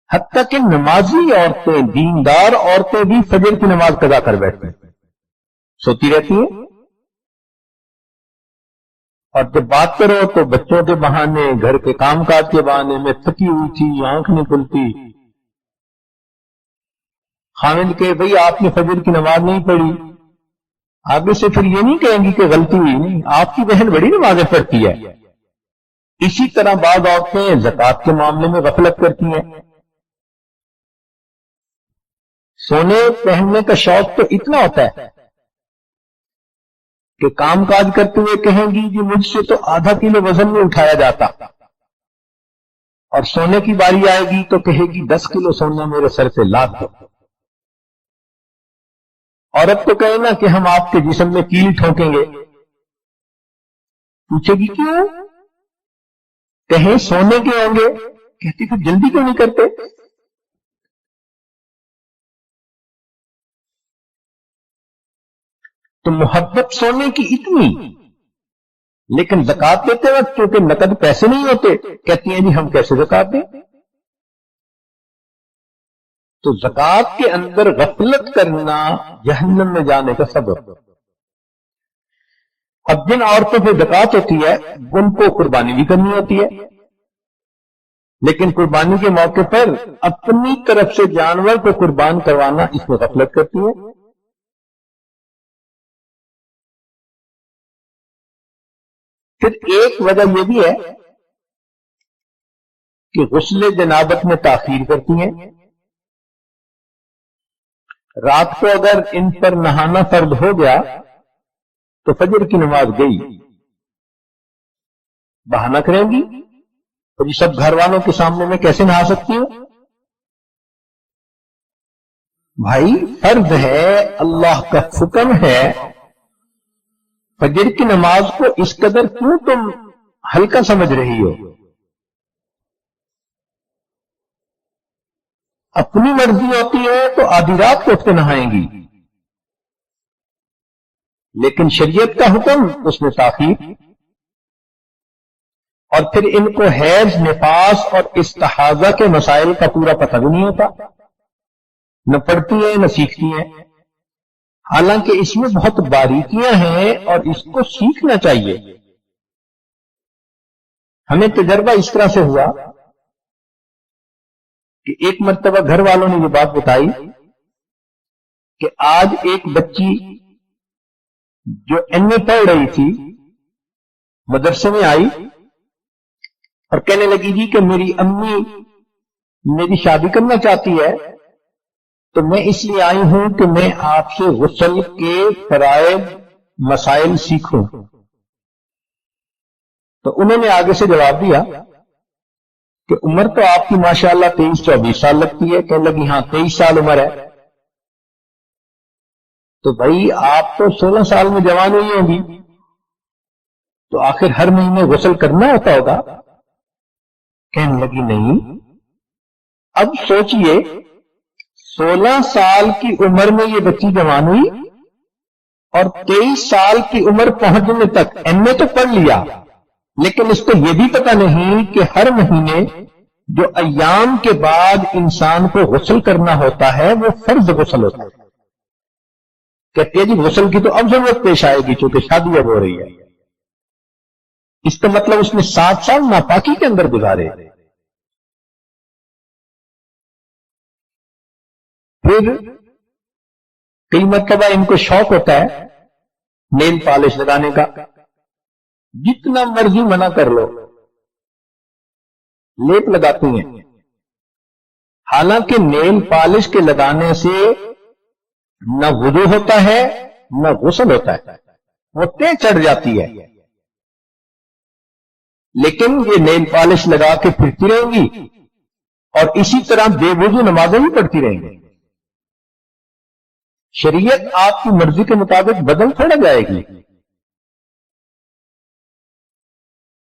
حتیٰ کہ نمازی عورتیں، دیندار عورتیں بھی فجر کی نماز قضا کر بیٹھتی ہیں، سوتی رہتی ہیں، اور جب بات کرو تو بچوں کے بہانے، گھر کے کام کاج کے بہانے میں تھکی ہوئی تھی، آنکھ نہیں کھلتی، خامد کہ بھئی آپ نے فجر کی نماز نہیں پڑھی، آگے سے پھر یہ نہیں کہیں گی کہ غلطی ہوئی، نہیں، آپ کی بہن بڑی نمازیں پڑھتی ہے۔ اسی طرح بعض عورتیں زکوٰۃ کے معاملے میں غفلت کرتی ہیں، سونے پہننے کا شوق تو اتنا ہوتا ہے کہ کام کاج کرتے ہوئے کہیں گی جی مجھ سے تو آدھا کلو وزن میں اٹھایا جاتا، اور سونے کی باری آئے گی تو کہے گی 10 کلو سونا میرے سر سے لاد دو۔ عورت تو کہے نا کہ ہم آپ کے جسم میں کیل ٹھونکیں گے، پوچھے گی کیوں؟ کہیں سونے کے ہوں گے، کہتی پھر جلدی کیوں نہیں کرتے؟ تو محبت سونے کی اتنی، لیکن زکوٰۃ دیتے وقت کیونکہ نقد پیسے نہیں ہوتے، کہتی ہیں جی ہم کیسے زکوٰۃ دیں؟ تو زکوٰۃ کے اندر غفلت کرنا جہنم میں جانے کا سبب۔ اب جن عورتوں پہ زکوٰۃ ہوتی ہے ان کو قربانی بھی کرنی ہوتی ہے، لیکن قربانی کے موقع پر اپنی طرف سے جانور کو قربان کروانا اس میں غفلت کرتی ہے۔ پھر ایک وجہ یہ بھی ہے کہ غسل جنابت میں تاخیر کرتی ہیں، رات کو اگر ان پر نہانا فرض ہو گیا تو فجر کی نماز گئی، بہانہ کریں گی تو یہ سب گھر والوں کے سامنے میں کیسے نہا سکتی ہوں؟ بھائی فرض ہے، اللہ کا حکم ہے، فجر کی نماز کو اس قدر کیوں تم ہلکا سمجھ رہی ہو؟ اپنی مرضی ہوتی ہے تو آدھی رات کو اٹھ کے نہائیں گی، لیکن شریعت کا حکم اس میں تاخیر۔ اور پھر ان کو حیض، نفاس اور استحاضہ کے مسائل کا پورا پتہ بھی نہیں ہوتا، نہ پڑھتی ہیں نہ سیکھتی ہیں، حالانکہ اس میں بہت باریکیاں ہیں اور اس کو سیکھنا چاہیے۔ ہمیں تجربہ اس طرح سے ہوا کہ ایک مرتبہ گھر والوں نے یہ بات بتائی کہ آج ایک بچی جو ایم اے پڑھ رہی تھی مدرسے میں آئی اور کہنے لگی جی کہ میری امی میری شادی کرنا چاہتی ہے، تو میں اس لیے آئی ہوں کہ میں آپ سے غسل کے فرائض مسائل سیکھوں۔ تو انہوں نے آگے سے جواب دیا کہ عمر تو آپ کی ماشاءاللہ 23-24 سال لگتی ہے، کہنے لگی ہاں 23 سال عمر ہے، تو بھائی آپ تو 16 سال میں جوان ہوئی ہوں گی، تو آخر ہر مہینے غسل کرنا ہوتا ہوگا؟ کہنے لگی نہیں۔ اب سوچئے 16 سال کی عمر میں یہ بچی جوان ہوئی اور 23 سال کی عمر پہنچنے تک ایم اے تو پڑھ لیا، لیکن اس کو یہ بھی پتہ نہیں کہ ہر مہینے جو ایام کے بعد انسان کو غسل کرنا ہوتا ہے وہ فرض غسل ہوتا ہے۔ کہتے ہیں جی غسل کی تو اب ضرورت پیش آئے گی چونکہ شادی اب ہو رہی ہے، اس کا مطلب اس نے 7 سال ناپاکی کے اندر گزارے۔ پھر کئی مرتبہ ان کو شوق ہوتا ہے نیل پالش لگانے کا، جتنا مرضی منع کر لو لیپ لگاتی ہیں، حالانکہ نیل پالش کے لگانے سے نہ وضو ہوتا ہے نہ غسل ہوتا ہے، وہ تہ چڑھ جاتی ہے، لیکن یہ نیل پالش لگا کے پھرتی رہیں گی اور اسی طرح بے وضو نمازیں بھی پڑھتی رہیں گی۔ شریعت آپ کی مرضی کے مطابق بدل تھوڑا جائے گی،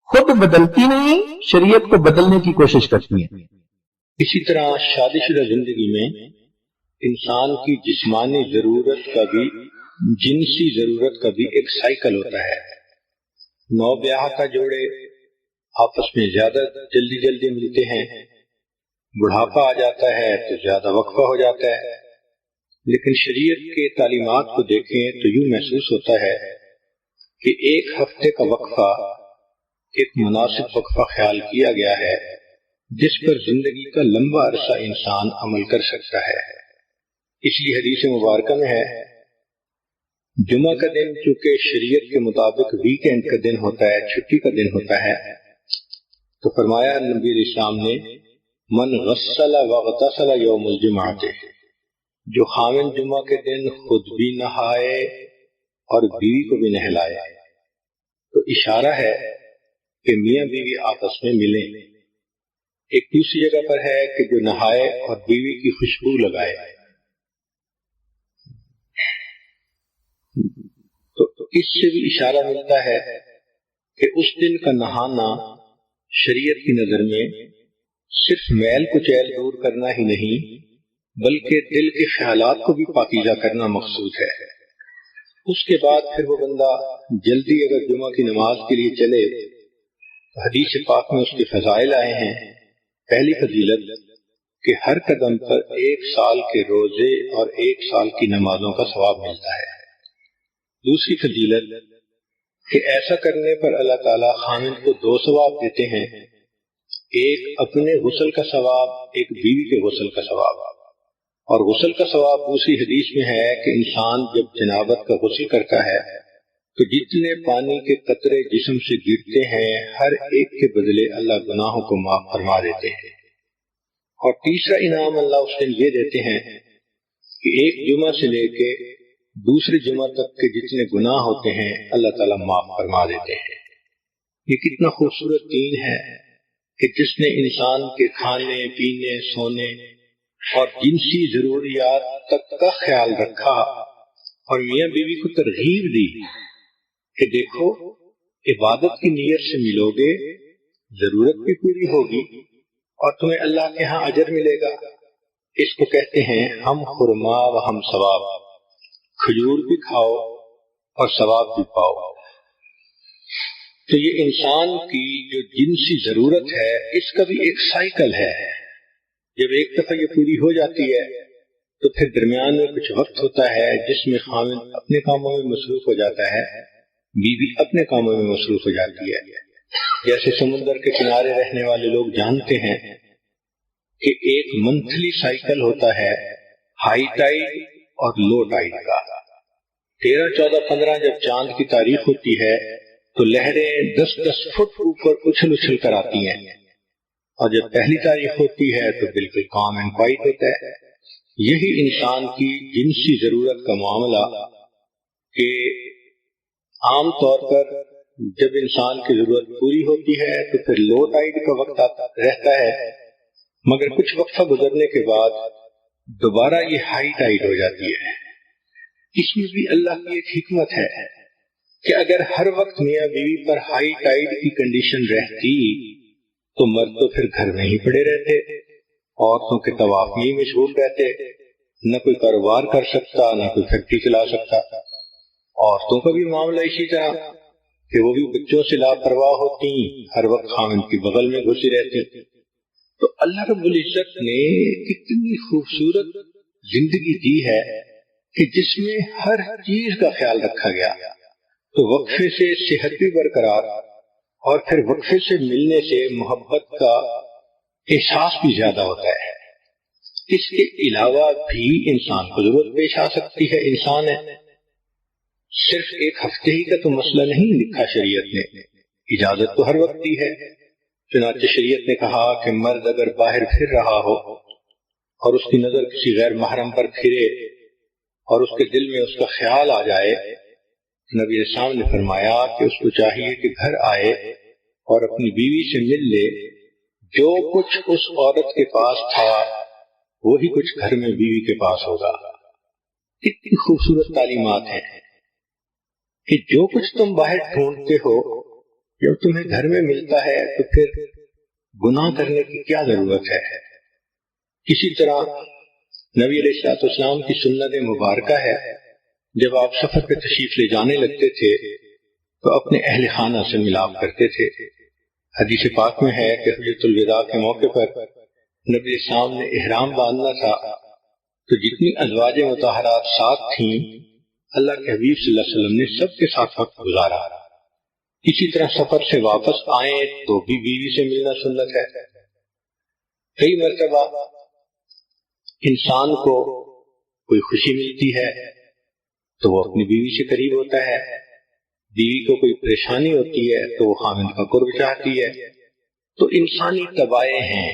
خود بدلتی نہیں، شریعت کو بدلنے کی کوشش کرتی ہے۔ اسی طرح شادی شدہ زندگی میں انسان کی جسمانی ضرورت کا بھی جنسی ضرورت کا بھی ایک سائیکل ہوتا ہے۔ نوبیاہ کا جوڑے آپس میں زیادہ جلدی ملتے ہیں، بڑھاپا آ جاتا ہے تو زیادہ وقفہ ہو جاتا ہے۔ لیکن شریعت کے تعلیمات کو دیکھیں تو یوں محسوس ہوتا ہے کہ ایک ہفتے کا وقفہ ایک مناسب وقفہ خیال کیا گیا ہے جس پر زندگی کا لمبا عرصہ انسان عمل کر سکتا ہے۔ اس لیے حدیث مبارکہ میں ہے جمعہ کا دن چونکہ شریعت کے مطابق ویکینڈ کا دن ہوتا ہے، چھٹی کا دن ہوتا ہے، تو فرمایا نبی علیہ السلام نے من غسل واغتسل یوم الجمعہ، جو خامن جمعہ کے دن خود بھی نہائے اور بیوی کو بھی نہلائے، تو اشارہ ہے کہ میاں بیوی آپس میں ملیں۔ ایک دوسری جگہ پر ہے کہ جو نہائے اور بیوی کی خوشبو لگائے۔ تو اس سے بھی اشارہ ملتا ہے کہ اس دن کا نہانا شریعت کی نظر میں صرف میل کچیل دور کرنا ہی نہیں بلکہ دل کے خیالات کو بھی پاکیزہ کرنا مقصود ہے۔ اس کے بعد پھر وہ بندہ جلدی اگر جمعہ کی نماز کے لیے چلے تو حدیث پاک میں اس کے فضائل آئے ہیں۔ پہلی فضیلت کہ ہر قدم پر 1 سال کے روزے اور 1 سال کی نمازوں کا ثواب ملتا ہے۔ دوسری فضیلت کہ ایسا کرنے پر اللہ تعالیٰ خامن کو 2 ثواب دیتے ہیں، ایک اپنے غسل کا ثواب، ایک بیوی کے غسل کا ثواب۔ اور غسل کا ثواب دوسری حدیث میں ہے کہ انسان جب جنابت کا غسل کرتا ہے تو جتنے پانی کے قطرے جسم سے گرتے ہیں ہر ایک کے بدلے اللہ گناہوں کو معاف فرما دیتے ہیں۔ اور تیسرا انعام اللہ اس دن یہ دیتے ہیں کہ ایک جمعہ سے لے کے دوسرے جمعہ تک کے جتنے گناہ ہوتے ہیں اللہ تعالیٰ معاف فرما دیتے ہیں۔ یہ کتنا خوبصورت دین ہے کہ جس نے انسان کے کھانے پینے سونے اور جنسی ضروریات تک کا خیال رکھا اور میاں بیوی کو ترغیب دی کہ دیکھو عبادت کی نیت سے ملو گے، ضرورت بھی پوری ہوگی اور تمہیں اللہ کے ہاں اجر ملے گا۔ اس کو کہتے ہیں ہم خرما و ہم ثواب، کھجور بھی کھاؤ اور ثواب بھی پاؤ۔ تو یہ انسان کی جو جنسی ضرورت ہے اس کا بھی ایک سائیکل ہے۔ جب ایک دفعہ یہ پوری ہو جاتی ہے تو پھر درمیان میں کچھ وقت ہوتا ہے جس میں خامن اپنے کاموں میں مصروف ہو جاتا ہے، بیوی اپنے کاموں میں مصروف ہو جاتی ہے۔ جیسے سمندر کے کنارے رہنے والے لوگ جانتے ہیں کہ ایک منتھلی سائیکل ہوتا ہے ہائی ٹائیڈ اور لو ٹائیڈ کا۔ 13، 14، 15 جب چاند کی تاریخ ہوتی ہے تو لہریں 10-10 فٹ اوپر اچھل اچھل کر آتی ہیں، اور جب پہلی تاریخ ہوتی ہے تو بالکل کام اینڈ کوائٹ ہوتا ہے۔ یہی انسان کی جنسی ضرورت کا معاملہ کہ عام طور پر جب انسان کی ضرورت پوری ہوتی ہے تو پھر لو ٹائیڈ کا وقت رہتا ہے، مگر کچھ وقفہ گزرنے کے بعد دوبارہ یہ ہائی ٹائیڈ ہو جاتی ہے۔ اس میں بھی اللہ کی ایک حکمت ہے کہ اگر ہر وقت میاں بیوی پر ہائی ٹائیڈ کی کنڈیشن رہتی تو مرد تو پھر گھر میں ہی پڑے رہتے، عورتوں کے طواف میں ہی مشغول رہتے، نہ کوئی کاروبار کر سکتا نہ کوئی فیکٹری چلا سکتا۔ عورتوں کا بھی معاملہ اسی طرح کہ وہ بھی بچوں سے لاپرواہ ہوتی، ہر وقت خامن کی بغل میں گھسی رہتی۔ تو اللہ رب العزت نے کتنی خوبصورت زندگی دی ہے کہ جس میں ہر چیز کا خیال رکھا گیا۔ تو وقفے سے صحت بھی برقرار اور پھر وقفے سے ملنے سے محبت کا احساس بھی زیادہ ہوتا ہے۔ اس کے علاوہ بھی انسان کو ضرورت پیش آ سکتی ہے، انسان ہے، صرف ایک ہفتے ہی کا تو مسئلہ نہیں لکھا شریعت نے، اجازت تو ہر وقت دی ہے۔ چنانچہ شریعت نے کہا کہ مرد اگر باہر پھر رہا ہو اور اس کی نظر کسی غیر محرم پر پھرے اور اس کے دل میں اس کا خیال آ جائے، نبی اسلام نے فرمایا کہ اس کو چاہیے کہ گھر آئے اور اپنی بیوی سے مل لے، جو کچھ اس عورت کے پاس تھا وہی کچھ گھر میں بیوی کے پاس ہوگا۔ کتنی خوبصورت تعلیمات ہیں کہ جو کچھ تم باہر ڈھونڈتے ہو جب تمہیں گھر میں ملتا ہے تو پھر گناہ کرنے کی کیا ضرورت ہے۔ اسی طرح نبی علیہ السلام کی سنت مبارکہ ہے، جب آپ سفر پہ تشریف لے جانے لگتے تھے تو اپنے اہل خانہ سے ملاپ کرتے تھے۔ حدیث پاک میں ہے کہ حجۃ الوداع کے موقع پر نبی اسلام نے احرام باندھنا تھا تو جتنی ازواج مطہرات ساتھ تھیں اللہ کے حبیب صلی اللہ علیہ وسلم نے سب کے ساتھ وقت گزارا. اسی طرح سفر سے واپس آئیں تو بھی بیوی سے ملنا سنت ہے. کئی مرتبہ انسان کو کوئی خوشی ملتی ہے تو وہ اپنی بیوی سے قریب ہوتا ہے، بیوی کو کوئی پریشانی ہوتی ہے تو وہ خاوند کا قرب چاہتی ہے. تو انسانی طبائع ہیں.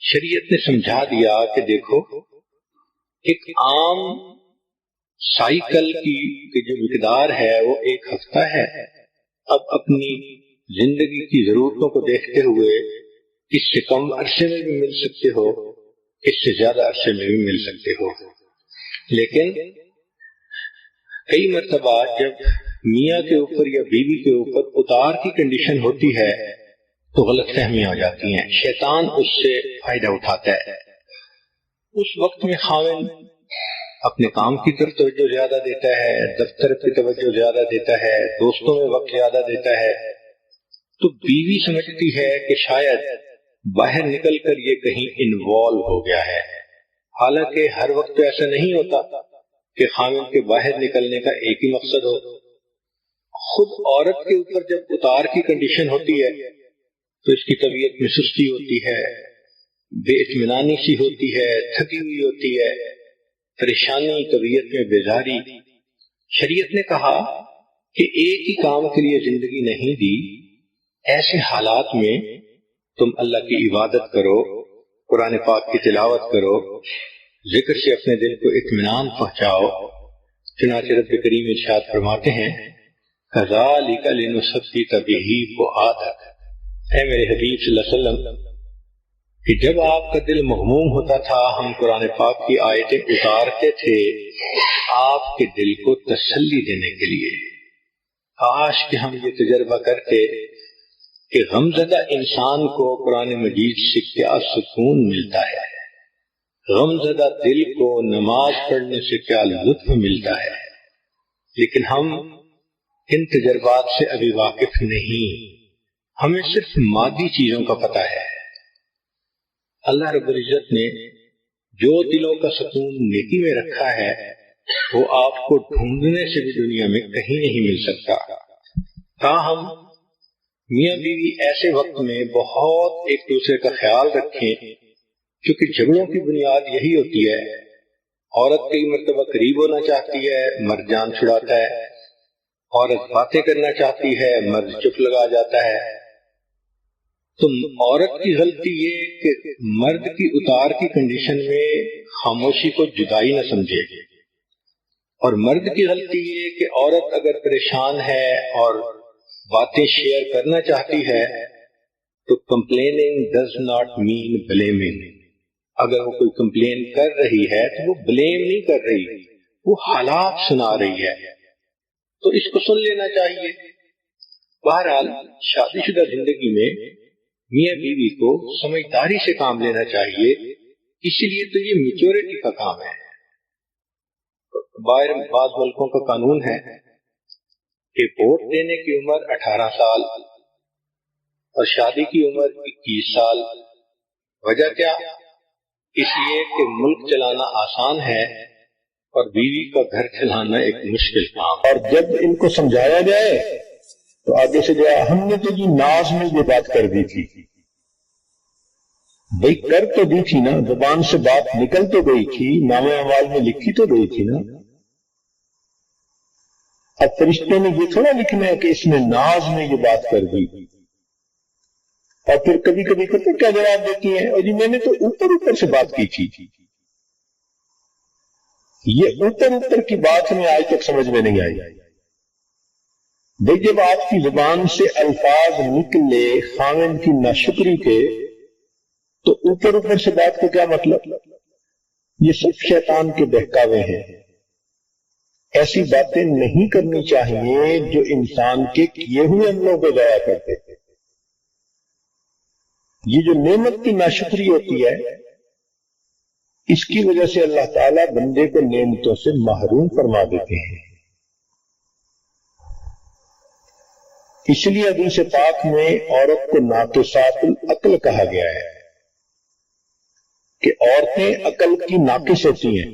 شریعت نے سمجھا دیا کہ دیکھو ایک عام سائیکل کی جو مقدار ہے وہ 1 ہفتہ ہے. اب اپنی زندگی کی ضرورتوں کو دیکھتے ہوئے اس سے کم عرصے میں بھی مل سکتے ہو، اس سے زیادہ عرصے میں بھی مل سکتے ہو. لیکن کئی مرتبہ جب میاں کے اوپر یا بیوی کے اوپر اتار کی کنڈیشن ہوتی ہے تو غلط فہمیاں ہو جاتی ہیں، شیطان اس سے فائدہ اٹھاتا ہے. اس وقت میں خاوند اپنے کام کی طرف توجہ زیادہ دیتا ہے، دفتر کی توجہ زیادہ دیتا ہے، دوستوں میں وقت زیادہ دیتا ہے، تو بیوی سمجھتی ہے کہ شاید باہر نکل کر یہ کہیں انوالو ہو گیا ہے. حالانکہ ہر وقت تو ایسا نہیں ہوتا کہ خاوند کے باہر نکلنے کا ایک ہی مقصد ہو. خود عورت کے اوپر جب اتار کی کنڈیشن ہوتی ہے تو اس کی طبیعت میں سستی ہوتی ہے، بے اطمینانی سی ہوتی ہے، تھکی ہوئی ہوتی ہے، پریشانی، طبیعت میں بیزاری. شریعت نے کہا کہ ایک ہی کام کے لیے زندگی نہیں دی، ایسے حالات میں تم اللہ کی عبادت کرو، قرآن پاک کی تلاوت کرو، ذکر سے اپنے دل کو اطمینان پہنچاؤ. چنانچہ رب کریم ارشاد فرماتے ہیں کذالک لنثبت بہ فؤادک، اے میرے حبیب صلی اللہ علیہ وسلم کہ جب آپ کا دل مغموم ہوتا تھا ہم قرآن پاک کی آیتیں اتارتے تھے آپ کے دل کو تسلی دینے کے لیے. کاش کہ ہم یہ تجربہ کرتے کہ غمزدہ انسان کو قرآن مجید سے کیا سکون ملتا ہے، غمزدہ دل کو نماز پڑھنے سے کیا لطف ملتا ہے. لیکن ہم ان تجربات سے ابھی واقف نہیں، ہمیں صرف مادی چیزوں کا پتہ ہے. اللہ رب العزت نے جو دلوں کا سکون نیکی میں رکھا ہے وہ آپ کو ڈھونڈنے سے بھی دنیا میں کہیں نہیں مل سکتا. تاہم میاں بیوی ایسے وقت میں بہت ایک دوسرے کا خیال رکھیں، کیونکہ جھگڑوں کی بنیاد یہی ہوتی ہے. عورت کئی مرتبہ قریب ہونا چاہتی ہے، مرد جان چھڑاتا ہے، عورت باتیں کرنا چاہتی ہے، مرد چپ لگا جاتا ہے. تو عورت کی غلطی یہ کہ مرد کی اتار کی کنڈیشن میں خاموشی کو جدائی نہ سمجھے، اور مرد کی غلطی یہ کہ عورت اگر پریشان ہے اور باتیں شیئر کرنا چاہتی ہے تو complaining does not mean blaming. اگر وہ کوئی کمپلین کر رہی ہے تو وہ بلیم نہیں کر رہی، وہ حالات سنا رہی ہے، تو اس کو سن لینا چاہیے. بہرحال شادی شدہ زندگی میں میاں بیوی کو سمجھداری سے کام لینا چاہیے، اسی لیے تو یہ میچورٹی کا کام ہے. باہر بعض ملکوں کا قانون ہے کہ ووٹ دینے کی عمر 18 سال اور شادی کی عمر 21 سال. وجہ کیا؟ اس لیے کہ ملک چلانا آسان ہے اور بیوی کا گھر چلانا ایک مشکل کام. اور جب ان کو سمجھایا جائے تو آگے سے جو ہم نے تو جی ناز میں یہ بات کر دی تھی، بھئی کر تو دی تھی نا، زبان سے بات نکل تو گئی تھی، نام اعمال میں لکھی تو گئی تھی نا. اب فرشتے نے یہ تھوڑا لکھنا ہے کہ اس نے ناز میں یہ بات کر دی. اور پھر کبھی کبھی پتہ کیا جواب دیتی ہیں، اور جی میں نے تو اوپر اوپر سے بات کی تھی. یہ اوپر اوپر کی بات میں آج تک سمجھ میں نہیں آئی. بھئی جب آپ کی زبان سے الفاظ نکلے خاوند کی ناشکری کے تو اوپر اوپر سے بات کا کیا مطلب؟ یہ سب شیطان کے بہکاوے ہیں. ایسی باتیں نہیں کرنی چاہیے جو انسان کے کیے ہوئے عملوں کو ضائع کرتے ہیں. یہ جو نعمت کی ناشکری ہوتی ہے اس کی وجہ سے اللہ تعالیٰ بندے کو نعمتوں سے محروم فرما دیتے ہیں. اس لیے حدیث پاک میں عورت کو ناقصات العقل کہا گیا ہے. کہ عورتیں عقل کی ناقص ہوتی ہیں.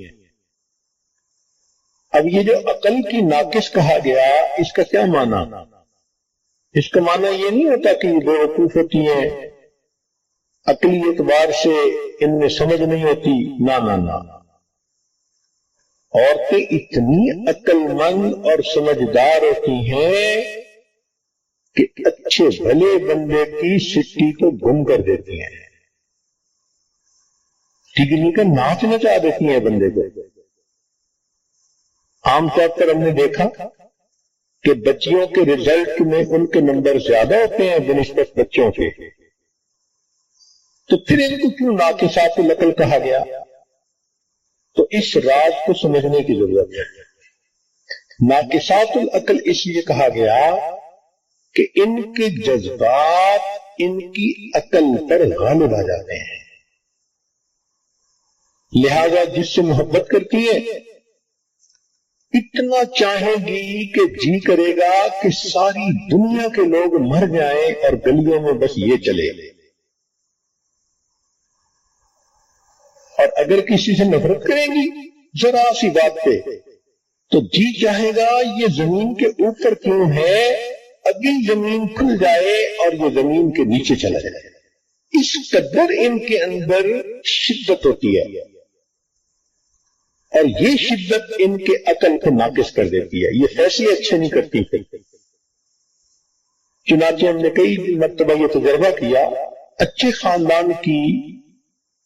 اب یہ جو عقل کی ناقص کہا گیا، اس کا کیا معنی؟ اس کا معنی یہ نہیں ہوتا کہ یہ بیوقوف ہوتی ہیں، عقلی اعتبار سے ان میں سمجھ نہیں ہوتی. نہ، عورتیں اتنی عقل مند اور سمجھدار ہوتی ہیں کہ اچھے بھلے بندے کی سٹی کو گم کر دیتی ہیں، ٹگنی کا ناچ نچا دیتی ہیں بندے کو. عام طور پر ہم نے دیکھا کہ بچیوں کے رزلٹ میں ان کے نمبر زیادہ ہوتے ہیں بنسبت بچوں کے، تو پھر ان کو کیوں ناقصات العقل کہا گیا؟ تو اس راز کو سمجھنے کی ضرورت ہے. ناقصات العقل اس لیے کہا گیا کہ ان کے جذبات ان کی عقل پر غالب آ جاتے ہیں، لہذا جس سے محبت کرتی ہے اتنا چاہیں گی کہ جی کرے گا کہ ساری دنیا کے لوگ مر جائیں اور گلیوں میں بس یہ چلے. اور اگر کسی سے نفرت کریں گی ذرا سی بات پہ تو جی چاہے گا یہ زمین کے اوپر کیوں ہے، ابھی زمین کھل جائے اور یہ زمین کے نیچے چلا جائے. اس قدر ان کے اندر شدت ہوتی ہے، اور یہ شدت ان کے عقل کو ناقص کر دیتی ہے. یہ فیصلے اچھے نہیں کرتی. چنانچہ ہم نے کئی مرتبہ یہ تجربہ کیا، اچھے خاندان کی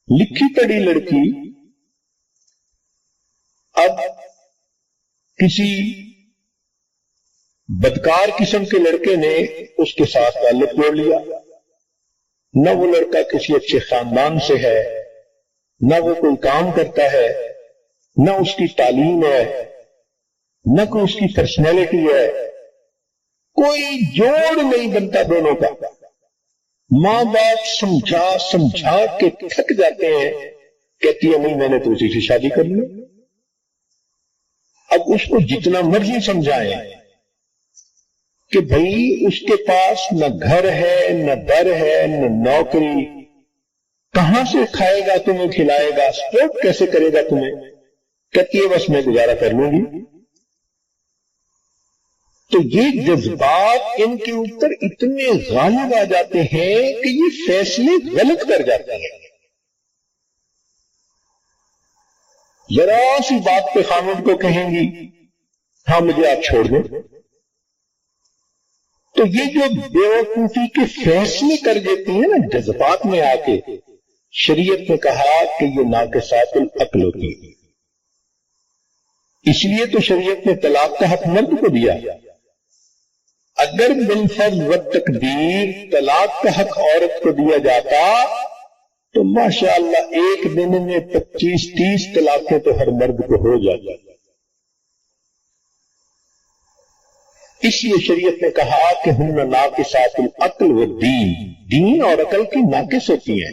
لکھی پڑھی لڑکی اب کسی بدکار قسم کے لڑکے نے اس کے ساتھ تعلق جوڑ لیا. نہ وہ لڑکا کسی اچھے خاندان سے ہے، نہ وہ کوئی کام کرتا ہے، نہ اس کی تعلیم ہے، نہ کوئی اس کی پرسنالٹی ہے، کوئی جوڑ نہیں بنتا دونوں کا. ماں باپ سمجھا کے تھک جاتے ہیں، کہتی ہے نہیں میں نے تو اسی سے شادی کر لی. اب اس کو جتنا مرضی سمجھائیں کہ بھئی اس کے پاس نہ گھر ہے، نہ در ہے، نہ نوکری، کہاں سے کھائے گا تمہیں، کھلائے گا، سپورٹ کیسے کرے گا تمہیں، کہتی ہے بس میں گزارا کر لوں گی. تو یہ جذبات ان کے اوپر اتنے غالب آ جاتے ہیں کہ یہ فیصلے غلط کر جاتے ہیں. ذرا سی بات پہ خامد کو کہیں گی ہاں مجھے آپ چھوڑ دیں. تو یہ جو بیوقوفی کے فیصلے کر دیتی ہیں نا جذبات میں آ کے، شریعت نے کہا کہ یہ ناقصات العقل ہوتی ہے. اس لیے تو شریعت نے طلاق کا حق مرد کو دیا. اگر بالفرض و تقدیر طلاق کا حق عورت کو دیا جاتا تو ماشاءاللہ ایک دن میں 25-30 طلاقیں تو ہر مرد کو ہو جاتی. اس لیے شریعت نے کہا کہ ہن ناقصات العقل والدین، دین اور عقل کی ناقص ہوتی ہیں.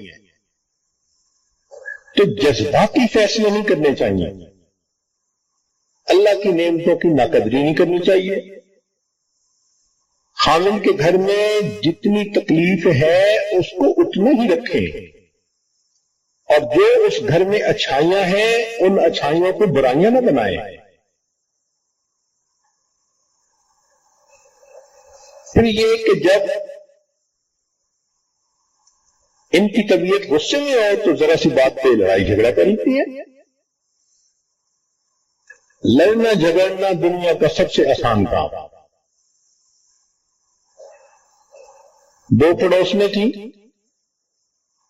تو جذباتی فیصلے نہیں کرنے چاہیے، اللہ کی نعمتوں کی ناقدری نہیں کرنی چاہیے. خاوند کے گھر میں جتنی تکلیف ہے اس کو اتنا ہی رکھیں، اور جو اس گھر میں اچھائیاں ہیں ان اچھائیوں کو برائیاں نہ بنائیں. پھر یہ کہ جب ان کی طبیعت غصے میں آئے تو ذرا سی بات پہ لڑائی جھگڑا کر لیتی ہے. لڑنا جھگڑنا دنیا کا سب سے آسان کام. دو پڑوس میں تھی،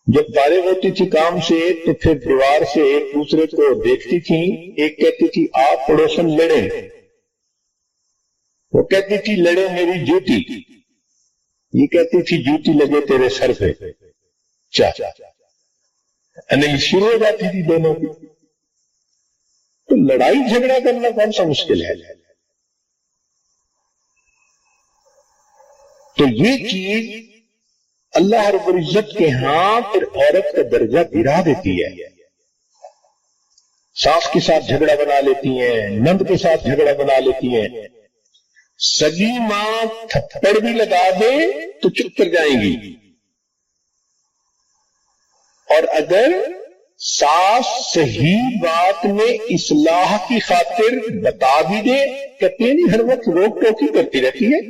جب فارغ ہوتی تھی کام سے تو پھر دیوار سے ایک دوسرے کو دیکھتی تھی. ایک کہتی تھی آپ پڑوسن لڑیں، وہ کہتی تھی لڑے میری جوتی، یہ کہتی تھی جوتی لگے تیرے سر پہ. نہیں شروع ہو جاتی تھی دونوں کی. تو لڑائی جھگڑا کرنا کون سا مشکل ہے؟ تو یہ چیز اللہ رب العزت کے ہاں پھر عورت کا درجہ گرا دیتی ہے. ساس کے ساتھ جھگڑا بنا لیتی ہیں، نند کے ساتھ جھگڑا بنا لیتی ہیں. سگی ماں تھپڑ بھی لگا دے تو چپ کر جائیں گی، اور اگر ساس صحیح بات میں اصلاح کی خاطر بتا بھی دے، کہتے نہیں ہر وقت روک ٹوکی کرتی رہتی ہے.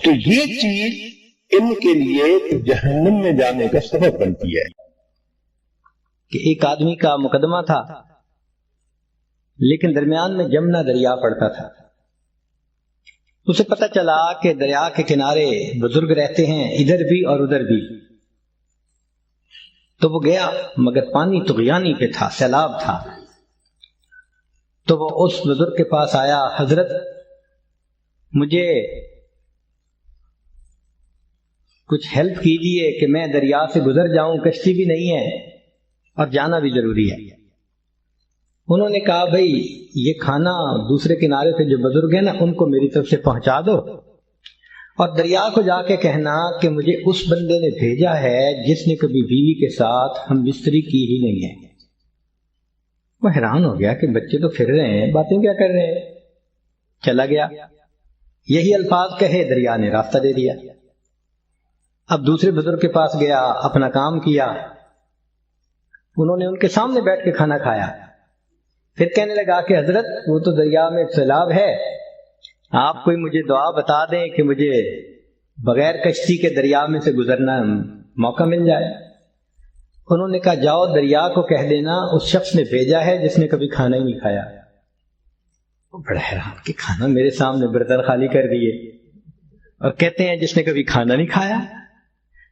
تو یہ چیز ان کے لیے جہنم میں جانے کا سبب بنتی ہے. کہ ایک آدمی کا مقدمہ تھا، لیکن درمیان میں جمنا دریا پڑتا تھا. اسے پتہ چلا کہ دریا کے کنارے بزرگ رہتے ہیں، ادھر بھی اور ادھر بھی. تو وہ گیا، مگر پانی طغیانی پہ تھا، سیلاب تھا. تو وہ اس بزرگ کے پاس آیا، حضرت مجھے کچھ ہیلپ کیجیے کہ میں دریا سے گزر جاؤں، کشتی بھی نہیں ہے اور جانا بھی ضروری ہے. انہوں نے کہا بھائی یہ کھانا دوسرے کنارے پہ جو بزرگ ہیں نا ان کو میری طرف سے پہنچا دو، اور دریا کو جا کے کہنا کہ مجھے اس بندے نے بھیجا ہے جس نے کبھی بیوی کے ساتھ ہم بستری کی ہی نہیں ہے. وہ حیران ہو گیا کہ بچے تو پھر رہے ہیں، باتیں کیا کر رہے ہیں. چلا گیا، یہی الفاظ کہے، دریا نے راستہ دے دیا. اب دوسرے بزرگ کے پاس گیا، اپنا کام کیا. انہوں نے ان کے سامنے بیٹھ کے کھانا کھایا. پھر کہنے لگا کہ حضرت وہ تو دریا میں سیلاب ہے، آپ کوئی مجھے دعا بتا دیں کہ مجھے بغیر کشتی کے دریا میں سے گزرنا موقع مل جائے. انہوں نے کہا جاؤ دریا کو کہہ دینا اس شخص نے بھیجا ہے جس نے کبھی کھانا ہی نہیں کھایا. وہ بڑا حیران کہ کھانا میرے سامنے برتن خالی کر دیے اور کہتے ہیں جس نے کبھی کھانا نہیں کھایا.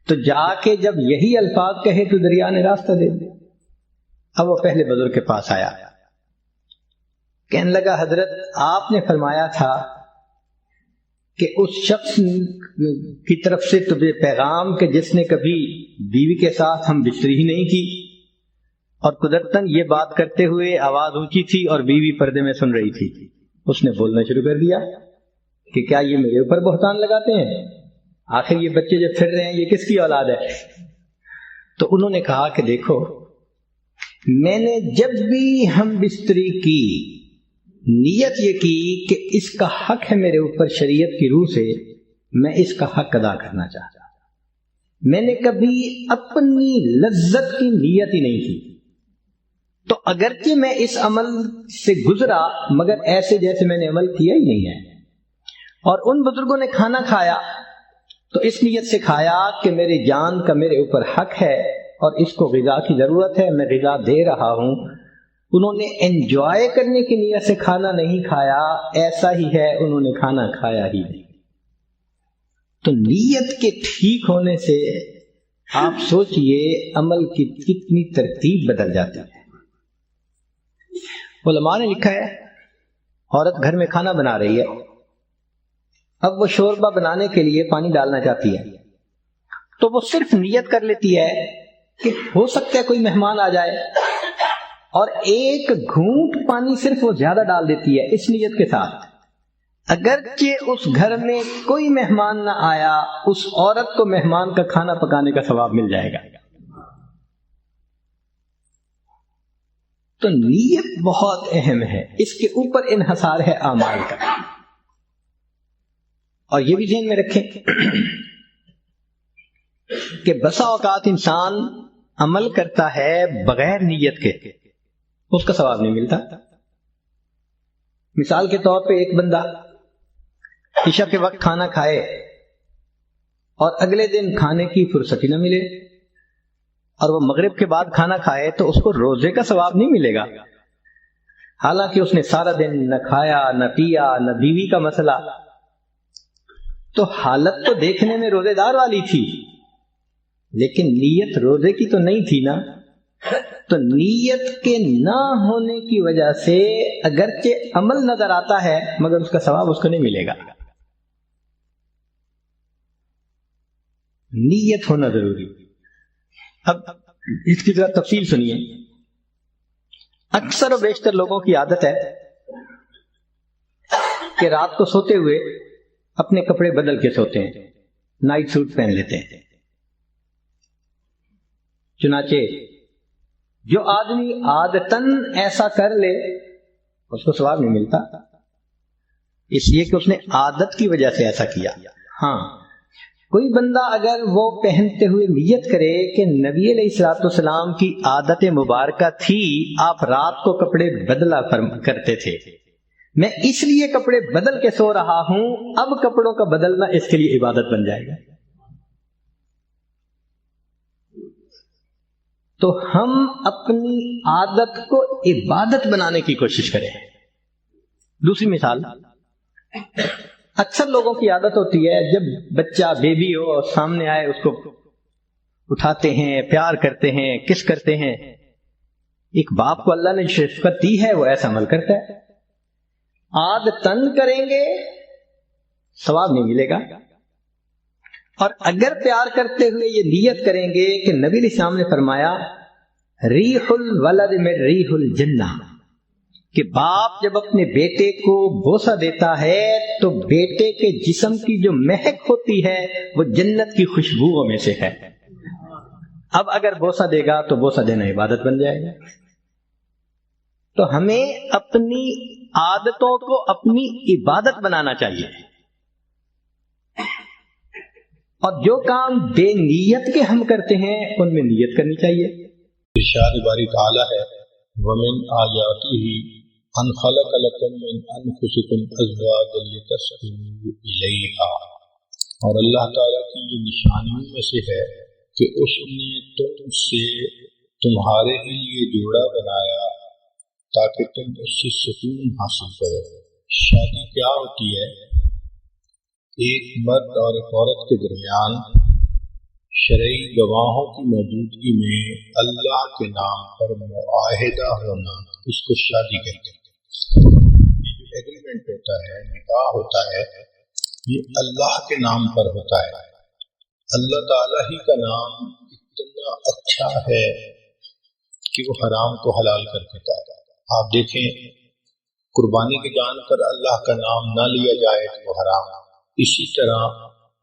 تو جا کے جب یہی الفاظ کہے تو دریا نے راستہ دے دیا. اب وہ پہلے بزرگ کے پاس آیا، کہنے لگا حضرت آپ نے فرمایا تھا کہ اس شخص کی طرف سے تجھے پیغام کہ جس نے کبھی بیوی کے ساتھ ہم بستری ہی نہیں کی، اور قدرتاً یہ بات کرتے ہوئے آواز اونچی تھی اور بیوی پردے میں سن رہی تھی. اس نے بولنا شروع کر دیا کہ کیا یہ میرے اوپر بہتان لگاتے ہیں؟ آخر یہ بچے جو پھر رہے ہیں یہ کس کی اولاد ہے؟ تو انہوں نے کہا کہ دیکھو میں نے جب بھی ہم بستری کی نیت یہ کی کہ اس کا حق ہے میرے اوپر شریعت کی روح سے، میں اس کا حق ادا کرنا چاہتا. میں نے کبھی اپنی لذت کی نیت ہی نہیں کی. تو اگرچہ میں اس عمل سے گزرا مگر ایسے جیسے میں نے عمل کیا ہی نہیں ہے. اور ان بزرگوں نے کھانا کھایا تو اس نیت سے کھایا کہ میری جان کا میرے اوپر حق ہے اور اس کو غذا کی ضرورت ہے، میں غذا دے رہا ہوں. انہوں نے انجوائے کرنے کی نیت سے کھانا نہیں کھایا، ایسا ہی ہے انہوں نے کھانا کھایا ہی نہیں. تو نیت کے ٹھیک ہونے سے آپ سوچئے عمل کی کتنی ترتیب بدل جاتی ہے. علماء نے لکھا ہے عورت گھر میں کھانا بنا رہی ہے، اب وہ شوربہ بنانے کے لیے پانی ڈالنا چاہتی ہے، تو وہ صرف نیت کر لیتی ہے کہ ہو سکتا ہے کوئی مہمان آ جائے، اور ایک گھونٹ پانی صرف وہ زیادہ ڈال دیتی ہے اس نیت کے ساتھ. اگرچہ اس گھر میں کوئی مہمان نہ آیا، اس عورت کو مہمان کا کھانا پکانے کا ثواب مل جائے گا. تو نیت بہت اہم ہے، اس کے اوپر انحصار ہے اعمال کا. اور یہ بھی ذہن میں رکھیں کہ بسا اوقات انسان عمل کرتا ہے بغیر نیت کے، اس کا ثواب نہیں ملتا. مثال کے طور پہ ایک بندہ عشاء کے وقت کھانا کھائے اور اگلے دن کھانے کی فرصت ہی نہ ملے، اور وہ مغرب کے بعد کھانا کھائے تو اس کو روزے کا ثواب نہیں ملے گا، حالانکہ اس نے سارا دن نہ کھایا نہ پیا نہ بیوی کا مسئلہ. تو حالت تو دیکھنے میں روزے دار والی تھی لیکن نیت روزے کی تو نہیں تھی نا. تو نیت کے نہ ہونے کی وجہ سے اگرچہ عمل نظر آتا ہے مگر اس کا ثواب اس کو نہیں ملے گا. نیت ہونا ضروری. اب اس کی ذرا تفصیل سنیے. اکثر و بیشتر لوگوں کی عادت ہے کہ رات کو سوتے ہوئے اپنے کپڑے بدل کے سوتے ہیں، نائٹ سوٹ پہن لیتے ہیں. چنانچہ جو آدمی عادتاً ایسا کر لے اس کو ثواب نہیں ملتا، اس لیے کہ اس نے عادت کی وجہ سے ایسا کیا. ہاں کوئی بندہ اگر وہ پہنتے ہوئے نیت کرے کہ نبی علیہ الصلوۃ والسلام کی عادت مبارکہ تھی آپ رات کو کپڑے بدلا کرتے تھے، میں اس لیے کپڑے بدل کے سو رہا ہوں، اب کپڑوں کا بدلنا اس کے لیے عبادت بن جائے گا۔ تو ہم اپنی عادت کو عبادت بنانے کی کوشش کریں۔ دوسری مثال، اکثر لوگوں کی عادت ہوتی ہے جب بچہ بیبی ہو اور سامنے آئے اس کو اٹھاتے ہیں، پیار کرتے ہیں، کس کرتے ہیں۔ ایک باپ کو اللہ نے شفقت دی ہے وہ ایسا عمل کرتا ہے، عادتاً کریں گے ثواب نہیں ملے گا، اور اگر پیار کرتے ہوئے یہ نیت کریں گے کہ نبی علیہ السلام نے فرمایا ریح الولد من ریح الجنہ، کہ باپ جب اپنے بیٹے کو بوسہ دیتا ہے تو بیٹے کے جسم کی جو مہک ہوتی ہے وہ جنت کی خوشبوؤں میں سے ہے۔ اب اگر بوسہ دے گا تو بوسہ دینا عبادت بن جائے گا۔ تو ہمیں اپنی عادتوں کو اپنی عبادت بنانا چاہیے، اور جو کام بے نیت کے ہم کرتے ہیں ان میں نیت کرنی چاہیے۔ ارشاد باری تعالی ہے وَمِنْ آیَاتِهِ أَنْ خَلَقَ لَكُم مِّنْ أَنفُسِكُمْ أَزْوَاجًا لِتَسْكُنُوا إِلَيْهَا، اور اللہ تعالیٰ کی یہ نشانیوں میں سے ہے کہ اس نے تم سے تمہارے لیے جوڑا بنایا تاکہ تم اس سے سکون حاصل کرو۔ شادی کیا ہوتی ہے؟ ایک مرد اور ایک عورت کے درمیان شرعی گواہوں کی موجودگی میں اللہ کے نام پر معاہدہ ہونا، اس کو شادی کہتے ہیں۔ یہ جو ایگریمنٹ ہوتا ہے، نکاح ہوتا ہے، یہ اللہ کے نام پر ہوتا ہے۔ اللہ تعالیٰ ہی کا نام اتنا اچھا ہے کہ وہ حرام کو حلال کر دیتا ہے۔ آپ دیکھیں، قربانی کے جان پر اللہ کا نام نہ لیا جائے تو وہ حرام۔ اسی طرح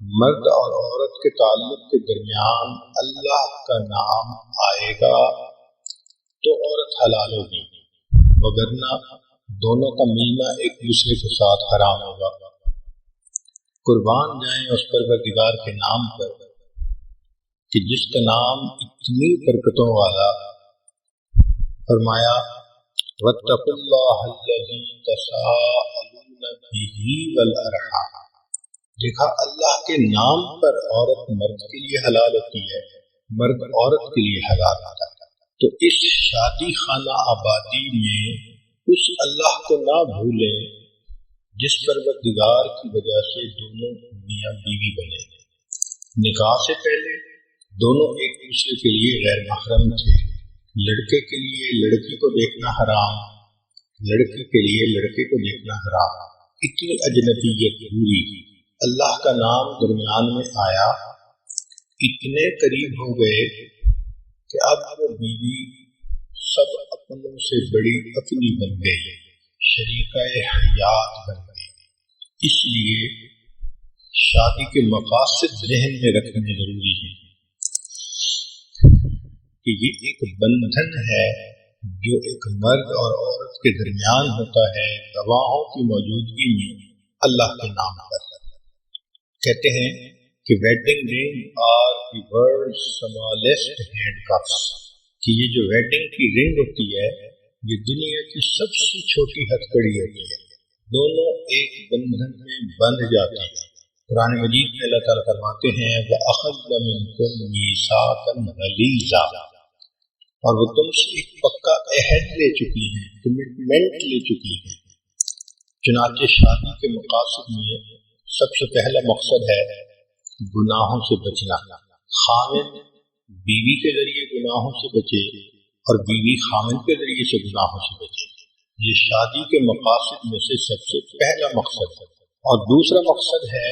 مرد اور عورت کے تعلق کے درمیان اللہ کا نام آئے گا تو عورت حلال ہوگی، وگرنہ دونوں کا ملنا ایک دوسرے کے ساتھ حرام ہوگا۔ قربان جائیں اس پروردگار کے نام پر کہ جس کا نام اتنی برکتوں والا، فرمایا وَاتَّقُوا اللَّهَ الَّذِي تَسَاءَلُونَ بِهِ وَالْأَرْحَامَ۔ دیکھا، اللہ کے نام پر عورت مرد کے لیے حلال ہوتی ہے، مرد عورت کے لیے حلال ہوتا ہے۔ تو اس شادی خانہ آبادی میں اس اللہ کو نہ بھولیں جس پروردگار کی وجہ سے دونوں میاں بیوی بنے۔ نکاح سے پہلے دونوں ایک دوسرے کے لیے غیر محرم تھے۔ لڑکے کے لیے لڑکی کو دیکھنا حرام، لڑکی کے لیے لڑکے کو دیکھنا حرام۔ اتنی اجنبیت ہوئی، اللہ کا نام درمیان میں آیا، اتنے قریب ہو گئے کہ اب وہ بیوی سب اپنوں سے بڑی اپنی بن گئی، شریکہ حیات بن گئی۔ اس لیے شادی کے مقاصد ذہن میں رکھنے ضروری ہیں کہ یہ ایک بندھن ہے جو ایک مرد اور عورت کے درمیان ہوتا ہے گواہوں کی موجودگی میں اللہ کے نام پر۔ کہتے ہیں کہ wedding ring are the world smallest handcuffs, کہ یہ جو ویڈنگ کی رنگ ہوتی ہے یہ دنیا کی سب سے چھوٹی ہتھکڑی ہوتی ہے، دونوں ایک بندھن میں بندھ جاتے ہیں۔ قرآن مجید میں اللہ تعالیٰ فرماتے ہیں وَأَخَذْنَ مِنْكُمْ مِيثَاقًا غَلِيظًا، اور وہ تم سے ایک پکا عہد لے چکی ہیں، کمٹمنٹ لے چکی ہیں۔ چنانچہ شادی کے مقاصد میں سب سے پہلا مقصد ہے گناہوں سے بچنا۔ خاوند بیوی کے ذریعے گناہوں سے بچے اور بیوی خاوند کے ذریعے سے گناہوں سے بچے، یہ شادی کے مقاصد میں سے سب سے پہلا مقصد ہے۔ اور دوسرا مقصد ہے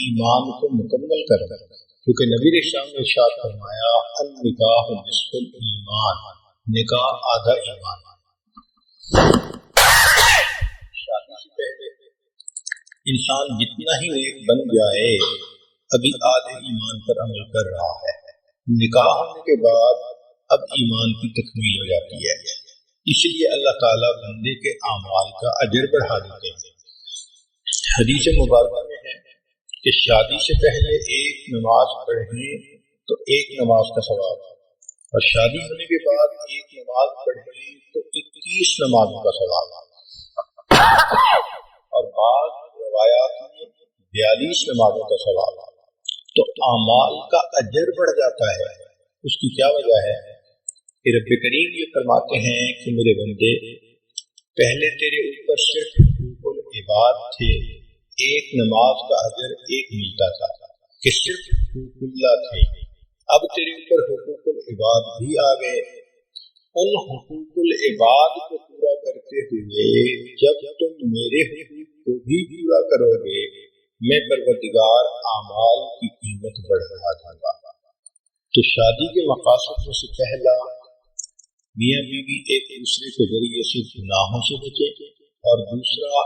ایمان کو مکمل کرنا، کیونکہ نبی علیہ السلام نے ارشاد فرمایا النکاح نصف الایمان، نکاح آدھا ایمان۔ شادی سے پہلے انسان جتنا ہی نیک بن جائے ابھی آدھے ایمان پر عمل کر رہا ہے، نکاح ہونے کے بعد اب ایمان کی تکمیل ہو جاتی ہے۔ اس لیے اللہ تعالیٰ بندے کے اعمال کا اجر بڑھا دیتے ہیں۔ حدیث مبارکہ میں ہے کہ شادی سے پہلے ایک نماز پڑھیں تو ایک نماز کا ثواب، اور شادی ہونے کے بعد ایک نماز پڑھیں تو 21 نمازوں کا ثواب، اور بعض روایات میں 42 نمازوں کا ثواب۔ تو اعمال کا اجر بڑھ جاتا ہے۔ اس کی کیا وجہ ہے کہ رب کریم یہ فرماتے ہیں کہ میرے بندے، پہلے تیرے اوپر صرف حقوق العباد تھے، ایک نماز کا اجر ایک ملتا تھا کہ صرف حقوق اللہ تھے، اب تیرے اوپر حقوق العباد بھی آ گئے۔ ان حقوق العباد کو پورا کرتے ہوئے جب تم میرے حقوق کو بھی پورا کرو گے، میں پروردگار اعمال کی قیمت بڑھا دوں گا۔ تو شادی کے مقاصد میں سے پہلا، میاں بیوی ایک دوسرے کے ذریعے سے گناہوں سے بچے، اور دوسرا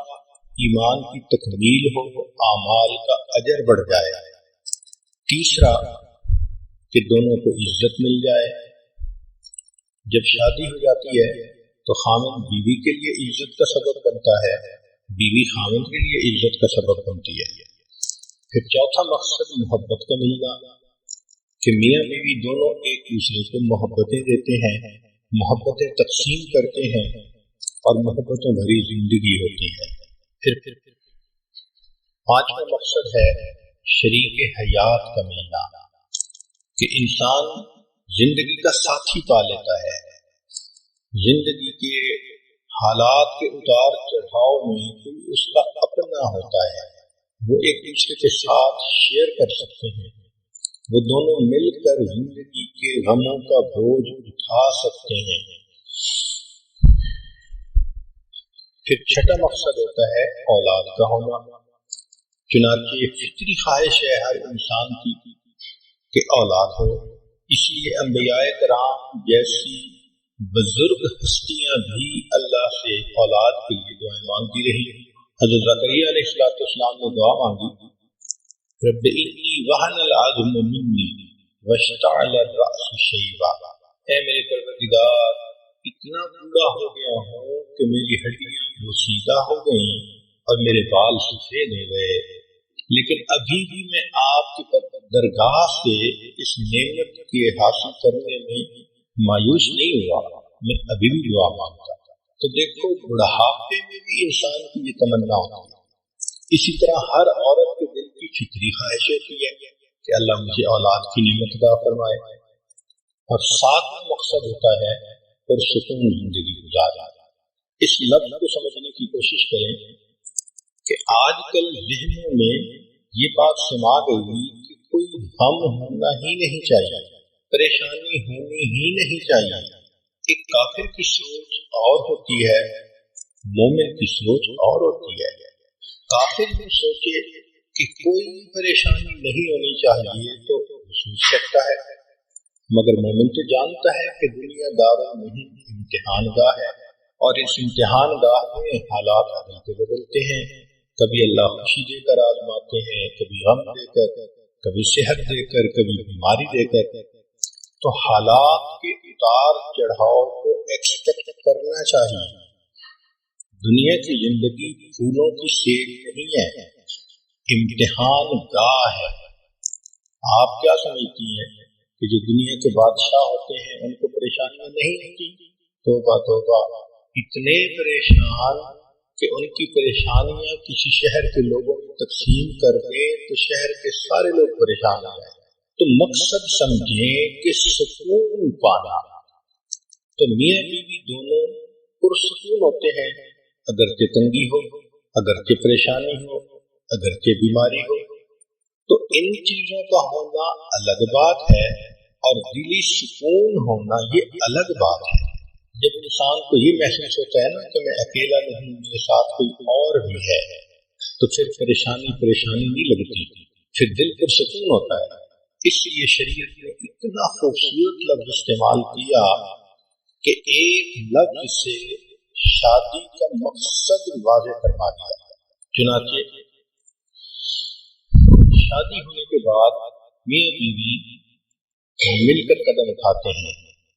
ایمان کی تکمیل ہو، اعمال کا اجر بڑھ جائے۔ تیسرا کہ دونوں کو عزت مل جائے۔ جب شادی ہو جاتی ہے تو خامن بیوی کے لیے عزت کا سبب بنتا ہے، بیوی خامن کے لیے عزت کا سبب بنتی ہے۔ پھر چوتھا مقصد محبت کا ملنا، کہ میاں بیوی دونوں ایک دوسرے کو محبتیں دیتے ہیں، محبتیں تقسیم کرتے ہیں، اور محبتوں بھری زندگی ہوتی ہے۔ پھر پانچواں مقصد ہے شریک حیات کا ملنا، کہ انسان زندگی کا ساتھی پا لیتا ہے۔ زندگی کے حالات کے اتار چڑھاؤ میں کوئی اس کا اپنا ہوتا ہے، وہ ایک دوسرے کے ساتھ شیئر کر سکتے ہیں، وہ دونوں مل کر زندگی کے غموں کا بوجھ اٹھا سکتے ہیں۔ پھر چھٹا مقصد ہوتا ہے اولاد کا ہونا، چنانچہ فطری خواہش ہے ہر انسان کی کہ اولاد ہو، اس لیے انبیاء کرام جیسی بزرگ ہستیاں بھی اللہ سے اولاد کے لیے دعائیں مانگتی رہی۔ حضرت زکریا علیہ السلام نے دعا مانگی، رب انی وہن العظم منی واشتعل الرأس شیبا، اے میرے پروردگار اتنا بوڑھا ہو گیا ہوں کہ میری ہڈیاں بوسیدہ ہو گئیں اور میرے بال سفید ہو گئے، لیکن ابھی بھی میں آپ کی درگاہ سے اس نعمت کے حاصل کرنے میں مایوس نہیں ہوا، میں ابھی بھی دعا مانگتا۔ تو دیکھو بڑھاپے میں بھی انسان کی یہ تمنا ہوتی ہے۔ اسی طرح ہر عورت کے دل کی فطری خواہش ہوتی ہے کہ اللہ مجھے اولاد کی نعمت عطا فرمائے۔ اور ساتواں مقصد ہوتا ہے پرسکون زندگی گزارنا۔ اس لفظ کو سمجھنے کی کوشش کریں کہ آج کل ذہنوں میں یہ بات سما گئی کہ کوئی غم ہونا ہی نہیں چاہیے، پریشانی ہونی ہی نہیں چاہیے۔ ایک کافر کی سوچ اور ہوتی ہے، مومن کی سوچ اور ہوتی ہے۔ کافر یہ سوچے کہ کوئی پریشانی نہیں ہونی چاہیے تو سوچ سکتا ہے، مگر مومن تو جانتا ہے کہ دنیا دار نہیں امتحان گاہ ہے، اور اس امتحان گاہ میں حالات بدلتے ہیں، کبھی اللہ خوشی دے کر آزماتے ہیں، کبھی غم دے کر، کبھی صحت دے کر، کبھی بیماری دے کر۔ تو حالات کے اتار چڑھاؤ کو ایکسپیکٹ کرنا چاہیے۔ دنیا کی زندگی پھولوں کی سیل نہیں ہے، امتحان گاہ ہے۔ آپ کیا سمجھتی ہیں کہ جو دنیا کے بادشاہ ہوتے ہیں ان کو پریشانیاں نہیں ہوتی؟ توبہ توبہ، اتنے پریشان کہ ان کی پریشانیاں کسی شہر کے لوگوں کو تقسیم کر دیں تو شہر کے سارے لوگ پریشان ہو جائیں۔ تو مقصد سمجھیں کہ سکون پانا۔ تو میاں بیوی دونوں پرسکون ہوتے ہیں، اگرچہ تنگی ہو، اگرچہ پریشانی ہو، اگرچہ بیماری ہو۔ تو ان چیزوں کا ہونا الگ بات ہے، اور دلی سکون ہونا یہ الگ بات ہے۔ جب انسان کو یہ محسوس ہوتا ہے نا کہ میں اکیلا نہیں، میرے ساتھ کوئی اور بھی ہے، تو پھر پریشانی نہیں لگتی، پھر دل پر سکون ہوتا ہے۔ اس لیے شریعت نے اتنا خوبصورت لفظ استعمال کیا کہ ایک لفظ سے شادی کا مقصد واضح فرما دیا۔ چنانچہ شادی ہونے کے بعد میاں بیوی مل کر قدم اٹھاتے ہیں،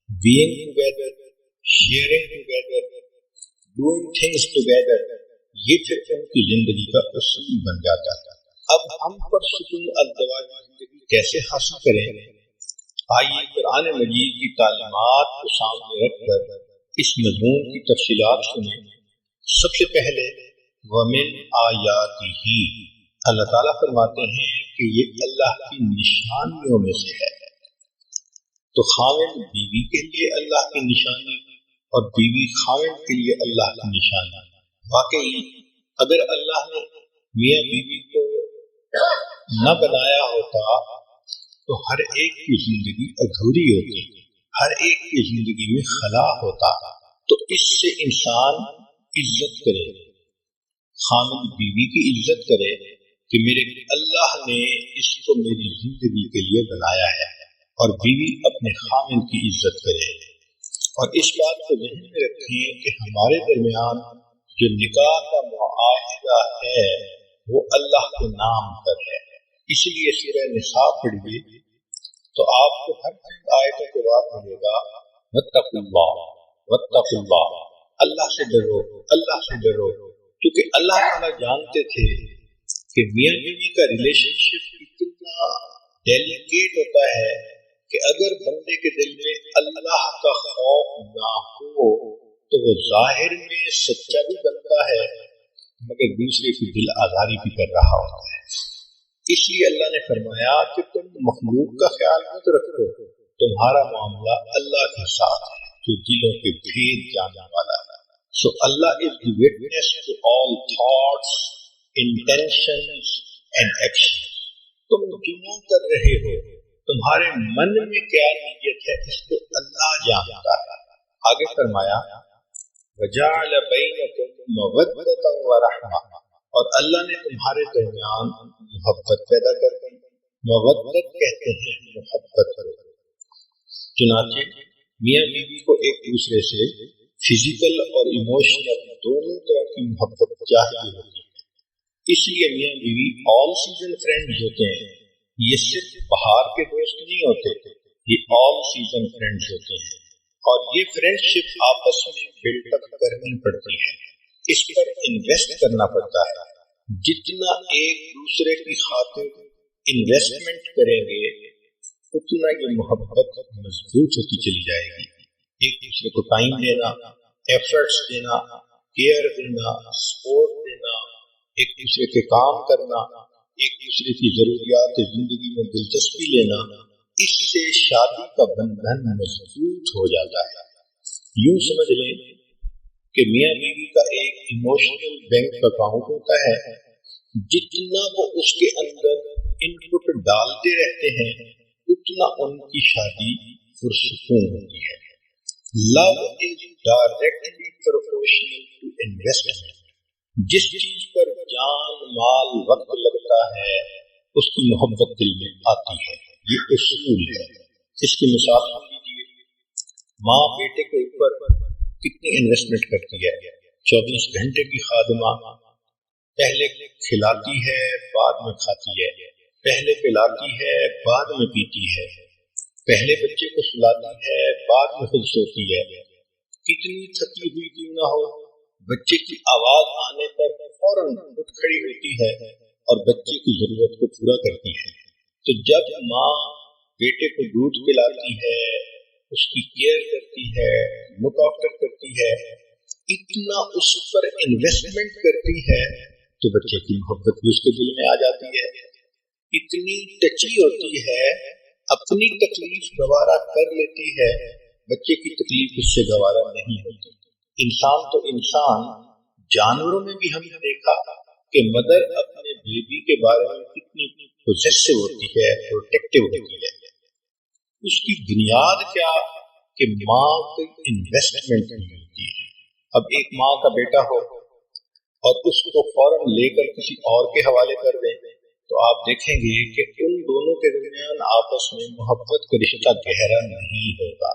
being together, sharing together, doing things together، یہ پھر ان کی زندگی کا اصول بن جاتا ہے۔ اب ہم پر سکون الزواج زندگی کیسے حاصل کریں؟ آئیے قرآن مجید کی تعلیمات کو سامنے رکھ کر اس مضمون کی تفصیلات سنیں۔ سب سے پہلے وَمِنْ آیَاتِهِ، اللہ تعالیٰ فرماتے ہیں کہ یہ اللہ کی نشانیوں میں سے ہے۔ تو خاوند بیوی کے لیے اللہ کی نشانی اور بیوی خاوند کے لیے اللہ کی نشانی۔ واقعی اگر اللہ نے میاں بیوی کو نہ بنایا ہوتا تو ہر ایک کی زندگی ادھوری ہوتی، ہر ایک کی زندگی میں خلا ہوتا۔ تو اس سے انسان عزت کرے، خامد بیوی کی عزت کرے کہ میرے اللہ نے اس کو میری زندگی کے لیے بنایا ہے، اور بیوی اپنے خامد کی عزت کرے۔ اور اس بات کو ذہن میں رکھیں کہ ہمارے درمیان جو نکاح کا معاہدہ ہے وہ اللہ کے نام پر ہے۔ اس لیے سورہ نساء پڑھیے تو آپ کو ہر چند آیتوں کے بعد ملے گا واتقوا اللہ، واتقوا اللہ، اللہ سے ڈرو، اللہ سے ڈرو، کیونکہ اللہ تعالیٰ جانتے تھے کہ میاں بیوی کا ریلیشن شپ اتنا ڈیلیکیٹ ہوتا ہے کہ اگر بندے کے دل میں اللہ کا خوف نہ ہو تو وہ ظاہر میں سچا بھی بنتا ہے مگر دوسرے کی دل آزاری بھی کر رہا ہوتا ہے۔ اس لیے اللہ نے فرمایا کہ تم مخلوق کا خیال مت رکھو، تمہارا معاملہ اللہ کے ساتھ ہے جو دلوں کے بھید جاننے والا ہے۔ So Allah is the witness to all thoughts, intentions and actions۔ تم جو کر رہے ہو، تمہارے من میں کیا نیت ہے اس کو اللہ جانتا ہے۔ آگے فرمایا وَجَعَلَ بَيْنَكُمْ مَوَدَّةً وَرَحْمَةً، اور اللہ نے تمہارے درمیان محبت پیدا کر دی۔ مودت کہتے ہیں محبت کو۔ چنانچہ میاں بیوی کو ایک دوسرے سے فزیکل اور ایموشنل دونوں طرح کی محبت چاہیے ہوتی ہے۔ اس لیے میاں بیوی آل سیزن فرینڈز ہوتے ہیں، یہ صرف بہار کے دوست نہیں ہوتے، یہ آل سیزن فرینڈز ہوتے ہیں، اور یہ فرینڈ شپ آپس میں بلڈ اپ کرنی پڑتی ہے، اس پر انویسٹ کرنا پڑتا ہے۔ جتنا ایک دوسرے کی خاطر انویسٹمنٹ کریں گے اتنا یہ محبت مضبوط ہوتی چلی جائے گی۔ ایک دوسرے کو ٹائم دینا، ایفرٹس دینا، کیئر دینا، سپورٹ دینا، ایک دوسرے کے کام کرنا، ایک دوسرے کی ضروریات زندگی میں دلچسپی لینا، اس سے شادی کا بندھن مضبوط ہو جاتا ہے۔ یوں سمجھ لیں کہ میاں بیوی کا ایک ایموشنل بینک اکاؤنٹ ہوتا ہے، جتنا وہ اس کے اندر ان پٹ ڈالتے رہتے ہیں اتنا ان کی شادی پرسکون ہوتی ہے۔ Love is directly proportional to investment, جس چیز پر جان مال وقت لگتا ہے اس کی محبت دل میں آتی ہے، یہ اصول ہے۔ اس کی مثال سن لیجیے، ماں بیٹے کے اوپر کتنی انویسٹمنٹ کرتی ہے۔ 24 گھنٹے کی خادمہ، پہلے کھلاتی ہے بعد میں کھاتی ہے، پہلے پلاتی ہے بعد میں پیتی ہے، پہلے بچے کو سلاتی ہے بعد میں خود سوتی ہے۔ کتنی تھکی ہوئی کیوں نہ ہو، بچے کی آواز آنے پر فوراً اٹھ کھڑی ہوتی ہے اور بچے کی ضرورت کو پورا کرتی ہے۔ تو جب ماں بیٹے کو دودھ پلاتی ہے، اس کی کیئر کرتی ہے، لک آفٹر کرتی ہے، اتنا اس پر انویسٹمنٹ کرتی ہے تو بچے کی محبت بھی اس کے دل میں آ جاتی ہے۔ اتنی ٹچی ہوتی ہے، اپنی تکلیف گوارا کر لیتی ہے، بچے کی تکلیف اس سے گوارا نہیں ہوتی۔ انسان تو انسان، جانوروں میں بھی ہم نے دیکھا کہ مدر اپنے بیبی کے بارے میں کتنی پوزیسو ہوتی ہے، پروٹیکٹیو ہوتی ہے۔ اس کی بنیاد کیا کہ ماں کی انویسٹمنٹ ہوتی ہے۔ اب ایک ماں کا بیٹا ہو اور اس کو فوراً لے کر کسی اور کے حوالے کر دیں تو آپ دیکھیں گے کہ ان دونوں کے درمیان آپس میں محبت کا رشتہ گہرا نہیں ہوگا۔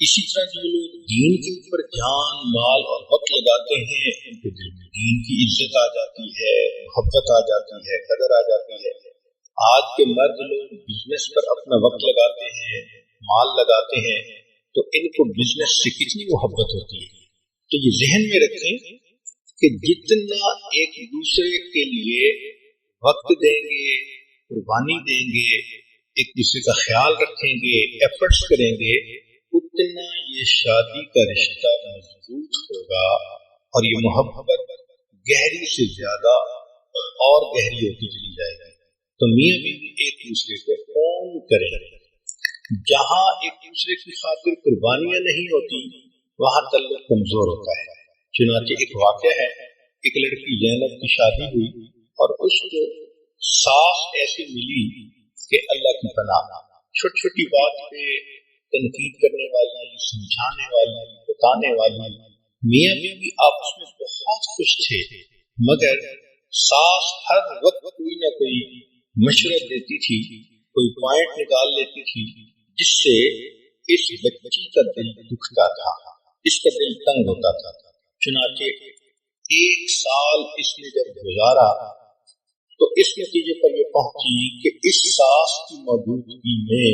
اسی طرح جو لوگ دین کے اوپر جان مال اور وقت لگاتے ہیں ان کے دل میں دین کی عزت آ جاتی ہے، محبت آ جاتی ہے، قدر آ جاتی ہے۔ آج کے مرد لوگ بزنس پر اپنا وقت لگاتے ہیں، مال لگاتے ہیں، تو ان کو بزنس سے کتنی محبت ہوتی ہے۔ تو یہ ذہن میں رکھیں کہ جتنا ایک دوسرے کے لیے وقت دیں گے، قربانی دیں گے، ایک دوسرے کا خیال رکھیں گے، ایفرٹس کریں گے، اتنا یہ شادی کا رشتہ مضبوط ہوگا اور یہ محبت گہری سے زیادہ اور گہری ہوتی چلی جائے گی۔ تو میاں بیوی ایک دوسرے کو اون کریں، جہاں ایک دوسرے کی خاطر قربانیاں نہیں ہوتی وہاں تعلق کمزور ہوتا ہے۔ چنانچہ ایک واقعہ ہے، ایک لڑکی زینب کی شادی ہوئی اور اس کو ساس ایسی ملی کہ اللہ کی پناہ، چھوٹی چھوٹی بات پہ تنقید کرنے والی، سمجھانے والی، بتانے والی۔ میاں بیوی آپس میں بہت خوش تھے، مگر ساس ہر وقت کوئی نہ کوئی مشورہ دیتی تھی، کوئی پوائنٹ نکال لیتی تھی جس سے اس بچی کا دل دکھتا تھا، اس کا دل تنگ ہوتا تھا۔ چنانچہ 1 سال اس نے جب گزارا تو اس نتیجے پر یہ پہنچی کہ اس ساس کی موجودگی میں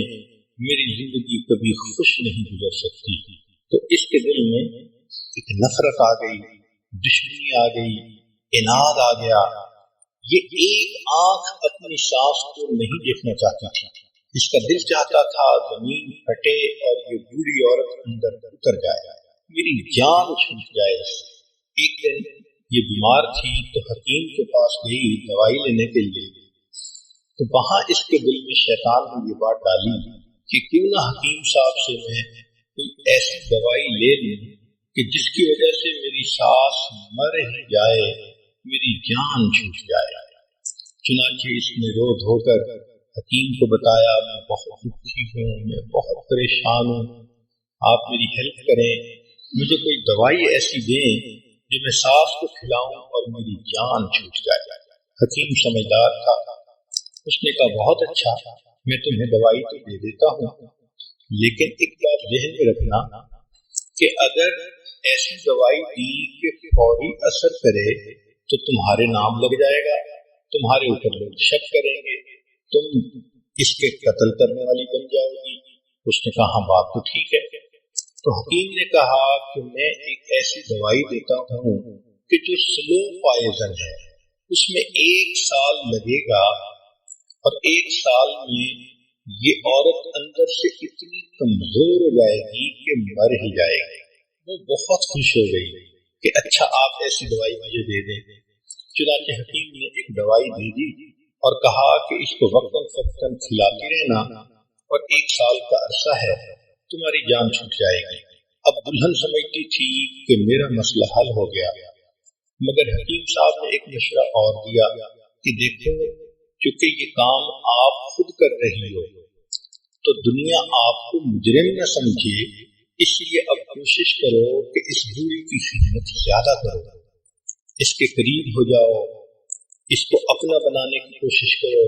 میری زندگی کبھی خوش نہیں گزر سکتی۔ تو اس کے دل میں ایک نفرت آ گئی، دشمنی آ گئی، اناد آ گیا۔ یہ ایک آنکھ اپنی ساس کو نہیں دیکھنا چاہتی تھی، اس کا دل چاہتا تھا زمین پھٹے اور یہ بوڑھی عورت اندر اتر جائے، میری جان چھوٹ جائے۔ ایک دن یہ بیمار تھی تو حکیم کے پاس گئی دوائی لینے کے لیے، تو وہاں اس کے دل میں شیطان نے یہ بات ڈالی کہ کیوں نہ حکیم صاحب سے میں کوئی ایسی دوائی لے لوں کہ جس کی وجہ سے میری ساس مر ہی جائے، میری جان چھوٹ جائے۔ چنانچہ اس نے رو دھو کر حکیم کو بتایا، میں بہت دکھی ہوں، میں بہت پریشان ہوں، آپ میری ہیلپ کریں، مجھے کوئی دوائی ایسی دیں جو میں ساس کو کھلاؤں اور میری جان چھوٹ جائے۔ حکیم سمجھدار تھا، اس نے کہا بہت اچھا، میں تمہیں دوائی تو دے دیتا ہوں، لیکن ایک بات ذہن میں رکھنا کہ اگر ایسی دوائی دی کہ فوری اثر کرے تو تمہارے نام لگ جائے گا، تمہارے اوپر لوگ شک کریں گے، تم اس کے قتل کرنے والی بن جاؤ گی۔ اس نے کہا ہاں بات تو ٹھیک ہے۔ تو حکیم نے کہا کہ میں ایک ایسی دوائی دیتا ہوں کہ جو سلو پوائزن ہے، اس میں 1 سال لگے گا اور 1 سال میں یہ عورت اندر سے اتنی کمزور ہو جائے گی کہ مر ہی جائے گی۔ وہ بہت خوش ہو گئی کہ اچھا آپ ایسی دوائی مجھے دے دیں۔ چنانچہ حکیم نے ایک دوائی دے دی اور کہا کہ اس کو وقتاً فوقتاً کھلاتی رہنا اور 1 سال کا عرصہ ہے، تمہاری جان چھوٹ جائے گی۔ اب دلہن سمجھتی تھی کہ میرا مسئلہ حل ہو گیا، مگر حکیم صاحب نے ایک مشورہ اور دیا کہ دیکھو، چونکہ یہ کام آپ خود کر رہی ہو تو دنیا آپ کو مجرم نہ سمجھے، اس لیے اب کوشش کرو کہ اس بوڑھی کی خدمت زیادہ کرو، اس کے قریب ہو جاؤ، اس کو اپنا بنانے کی کوشش کرو،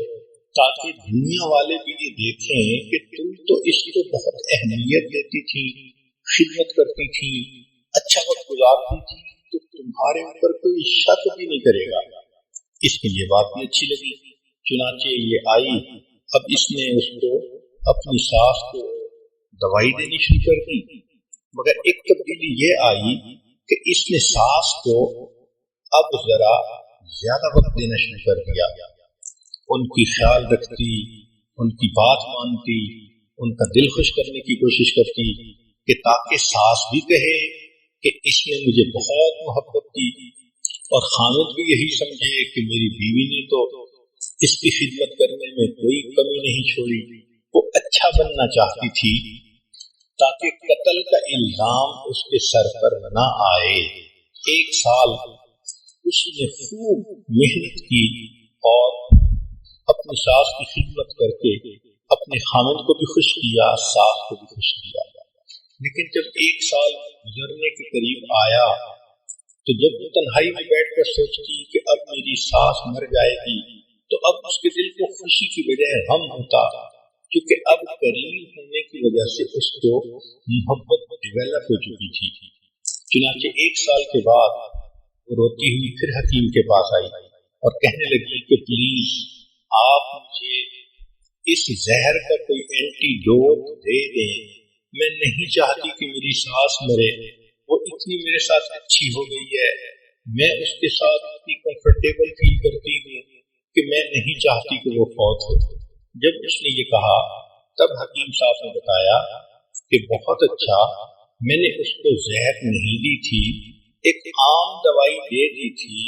تاکہ دنیا والے بھی یہ دیکھیں کہ تم تو اس کو بہت اہمیت دیتی تھی، خدمت کرتی تھی، اچھا وقت گزارتی تھی، تو تمہارے اوپر کوئی شک بھی نہیں کرے گا۔ اس کی یہ بات بھی اچھی لگی، چنانچہ یہ آئی۔ اب اس نے اس کو اپنی ساس کو دوائی دینی شروع کر دی، مگر ایک تبدیلی یہ آئی کہ اس نے ساس کو اب ذرا زیادہ وقت دینا شروع کر دیا، ان کی خیال رکھتی، ان کی بات مانتی، ان کا دل خوش کرنے کی کوشش کرتی کہ تاکہ ساس بھی کہے کہ اس نے مجھے بہت محبت کی اور خامد بھی یہی سمجھے کہ میری بیوی نے تو اس کی خدمت کرنے میں کوئی کمی نہیں چھوڑی۔ وہ اچھا بننا چاہتی تھی تاکہ قتل کا الزام اس کے سر پر نہ آئے۔ 1 سال اس نے خوب محنت کی اور اپنی ساس کی خدمت کر کے اپنے خامد کو بھی خوش کیا، ساس کو بھی خوش کیا۔ لیکن جب 1 سال گزرنے کے قریب آیا تو جب وہ تنہائی میں بیٹھ کر سوچتی کہ اب میری ساس مر جائے گی تو اب اس کے دل کو خوشی کی بجائے غم ہوتا، کیونکہ اب قریب ہونے کی وجہ سے اس کو محبت ڈیولپ ہو چکی تھی۔ چنانچہ 1 سال کے بعد وہ روتی ہوئی پھر حکیم کے پاس آئی اور کہنے لگی کہ پلیز آپ مجھے اس زہر کا کوئی اینٹی ڈوٹ دے دیں، میں نہیں چاہتی کہ میری ساس مرے، وہ اتنی میرے ساتھ اچھی ہو گئی ہے، میں اس کے ساتھ اتنی کمفرٹیبل فیل کرتی ہوں کہ میں نہیں چاہتی کہ وہ فوت ہو۔ جب اس نے یہ کہا تب حکیم صاحب نے بتایا کہ بہت اچھا، میں نے اس کو زہر نہیں دی تھی، ایک عام دوائی دے دی تھی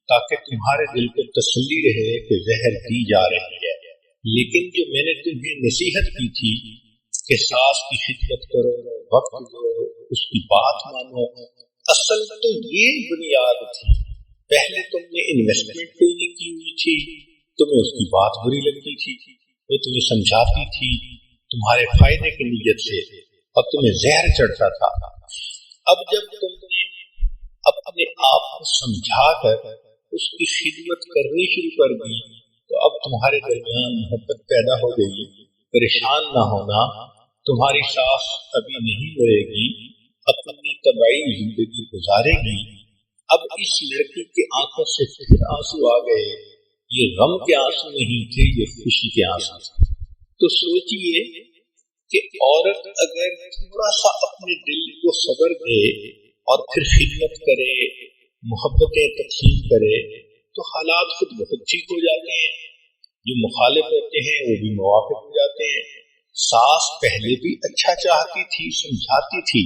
تاکہ تمہارے دل کو تسلی رہے کہ زہر دی جا رہی ہے، لیکن جو میں نے تمہیں نصیحت کی تھی کہ ساس کی خدمت کرو، وقت دو، اس کی بات مانو، اصل تو یہ بنیاد تھی۔ پہلے تم نے انویسٹمنٹ کوئی نہیں کی ہوئی تھی، تمہیں اس کی بات بری لگتی تھی، وہ تمہیں سمجھاتی تھی تمہارے فائدے کی نیت سے اور تمہیں زہر چڑھتا تھا۔ اب جب تم نے اپنے آپ کو سمجھا کر اس کی خدمت کرنی شروع کر دی تو اب تمہارے درمیان محبت پیدا ہو گئی۔ پریشان نہ ہونا، تمہاری ساس ابھی نہیں مرے گی، اپنی طبعی زندگی گزارے گی۔ اب اس لڑکی کی آنکھوں سے پھر آنسو آ گئے، یہ غم کے آنسو نہیں تھے، یہ خوشی کے آنسو تھے۔ تو سوچئے کہ عورت اگر تھوڑا سا اپنے دل کو صبر دے اور پھر خدمت کرے، محبتیں تقسیم کرے تو حالات خود بخود ٹھیک ہو جاتے ہیں۔ جو مخالف ہوتے ہیں وہ بھی موافق ہو جاتے ہیں۔ ساس پہلے بھی اچھا چاہتی تھی، سمجھاتی تھی،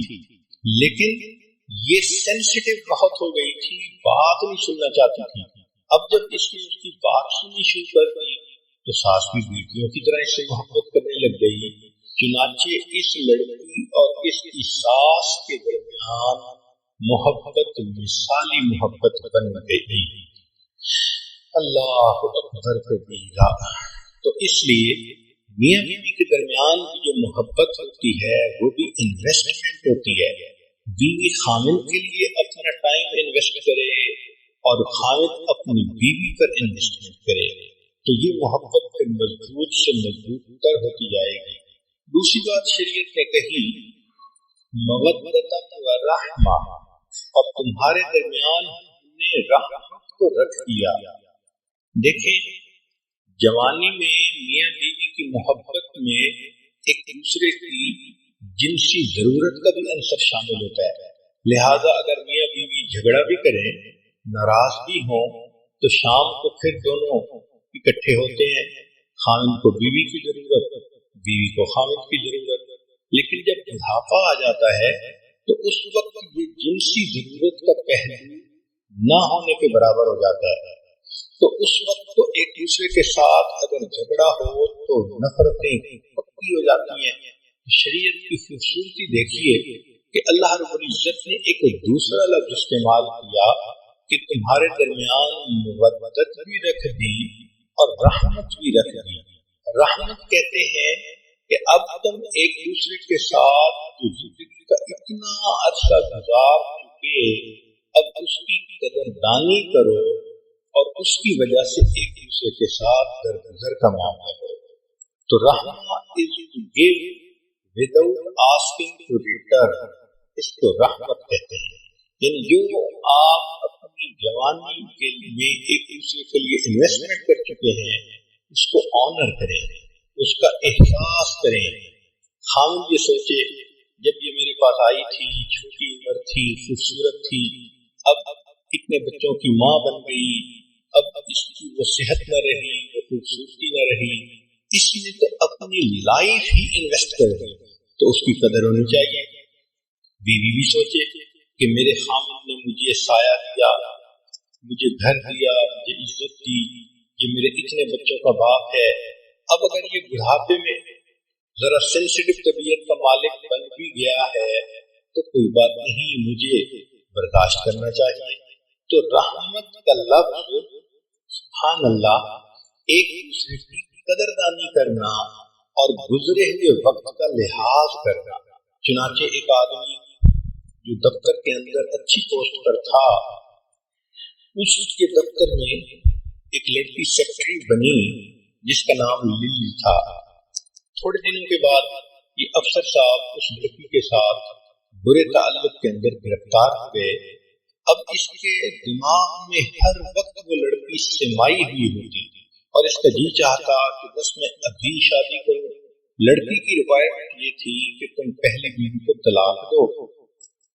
لیکن یہ سینسیٹیو بہت ہو گئی تھی، بات نہیں سننا چاہتی تھی۔ اب جب اس نے اس کی بات سننی شروع کر دی تو ساس بھی بیٹیوں کی طرح اس سے محبت کرنے لگ گئی۔ چنانچہ اس لڑکی اور اس کی ساس کے درمیان محبت مثالی محبت بن گئی۔ اللہ اکبر کبیرہ۔ تو اس لیے میاں بیوی کے درمیان کی جو محبت ہوتی ہے وہ بھی انویسٹمنٹ ہوتی ہے۔ بیوی خامن کے لیے اپنا ٹائم انویسٹ کرے اور خامن اپنی بیوی پر انویسٹمنٹ کرے تو یہ محبت پھر مضبوط سے مضبوط تر ہوتی جائے گی۔ دوسری بات شریعت نے کہی مودۃ و رحمہ، اور تمہارے درمیان نے رحمت کو رکھ دیا۔ دیکھیں جوانی میں میاں بیوی کی محبت میں ایک دوسرے کی جنسی ضرورت کا بھی عنصر شامل ہوتا ہے، لہذا اگر میاں بیوی جھگڑا بھی کریں، ناراض بھی ہوں تو شام کو پھر دونوں اکٹھے ہوتے ہیں، خامن کو بیوی کی ضرورت، بیوی کو خامن کی ضرورت۔ لیکن جب بڑھاپا آ جاتا ہے تو اس وقت یہ جنسی ضرورت کا پہلو نہ ہونے کے برابر ہو جاتا ہے، تو اس وقت تو ایک دوسرے کے ساتھ اگر جھگڑا ہو تو نفرتیں پکی ہو جاتی ہیں۔ شریعت کی خوبصورتی دیکھیے کہ اللہ رب العزت نے ایک دوسرا لفظ استعمال کیا کہ تمہارے درمیان مودت بھی رکھ دی اور رحمت بھی رکھ دی۔ رحمت کہتے ہیں کہ اب تم ایک دوسرے کے ساتھ جو زندگی کا اتنا عرصہ گزار چکے، اب اس کی قدردانی کرو اور اس کی وجہ سے ایک دوسرے کے ساتھ درگزر کا معاملہ کرو۔ تو رحمت is to give without asking to return، اس کو رحمت کہتے ہیں۔ یعنی جو آپ اپنی جوانی کے میں ایک دوسرے کے لیے انویسٹمنٹ کر چکے ہیں اس کو آنر کریں، اس کا احساس کریں۔ خامن یہ سوچے جب یہ میرے پاس آئی تھی، چھوٹی عمر تھی، خوبصورت تھی، اب اتنے بچوں کی ماں بن گئی، اب اس کی وہ صحت نہ رہی، وہ خوبصورتی نہ رہی، اس نے تو اپنی لائف ہی انویسٹ کر دی، تو اس کی قدر ہونی چاہیے۔ بیوی بھی سوچے کہ میرے خامن نے مجھے سایہ دیا، مجھے گھر دیا، مجھے عزت دی، یہ میرے اتنے بچوں کا باپ ہے، اب اگر یہ بڑھاپے میں ذرا سینسیٹیو طبیعت کا مالک بن بھی گیا ہے تو کوئی بات نہیں، مجھے برداشت کرنا چاہیے۔ تو رحمت کا لفظ سبحان اللہ ایک دوسرے کی قدردانی کرنا اور گزرے ہوئے وقت کا لحاظ کرنا۔ چنانچہ ایک آدمی جو دفتر کے اندر اچھی پوسٹ پر تھا، اس کے دفتر میں ایک لڑکی سیکرٹری بنی جس کا نام لیلی تھا۔ تھوڑے دنوں کے بعد یہ افسر صاحب اس لڑکی کے ساتھ برے تعلق کے اندر گرفتار ہو گئے۔ اب اس کے دماغ میں ہر وقت وہ لڑکی سمائی ہوئی ہوتی اور اس کا جی چاہتا کہ بس میں ابھی شادی کروں۔ لڑکی کی روایت یہ تھی کہ تم پہلی بیوی کو طلاق دو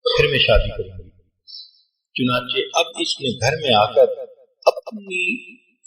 پھر میں شادی کروں گی۔ چنانچہ اب اس نے گھر میں آ کر اپنی